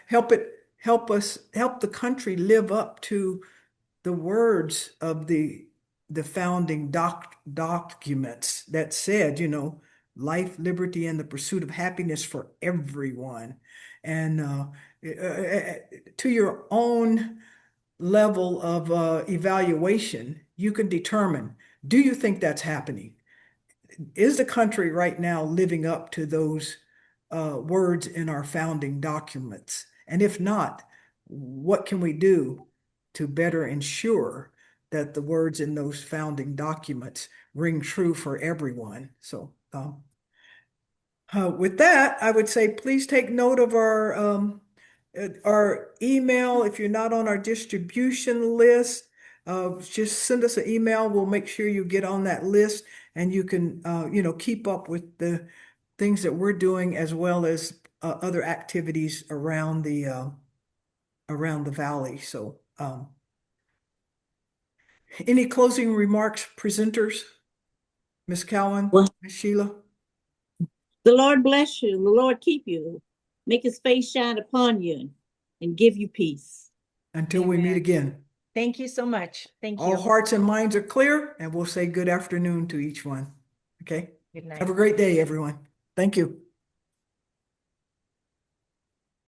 help the country live up to the words of the founding documents that said, life, liberty, and the pursuit of happiness for everyone. And to your own level of evaluation, you can determine, do you think that's happening? Is the country right now living up to those words in our founding documents? And if not, what can we do to better ensure that the words in those founding documents ring true for everyone? So with that, I would say please take note of our email. If you're not on our distribution list, just send us an email. We'll make sure you get on that list and you can, keep up with the things that we're doing as well as other activities around the valley. So, any closing remarks, presenters? Ms. Cowan, Well, Ms. Sheila. the Lord bless you. The Lord keep you. Make his face shine upon you and give you peace. Until we meet Amen. again. Thank you so much. Thank All you. hearts and minds are clear, and we'll say good afternoon to each one. Okay? Good night. Have a great day, everyone. Thank you.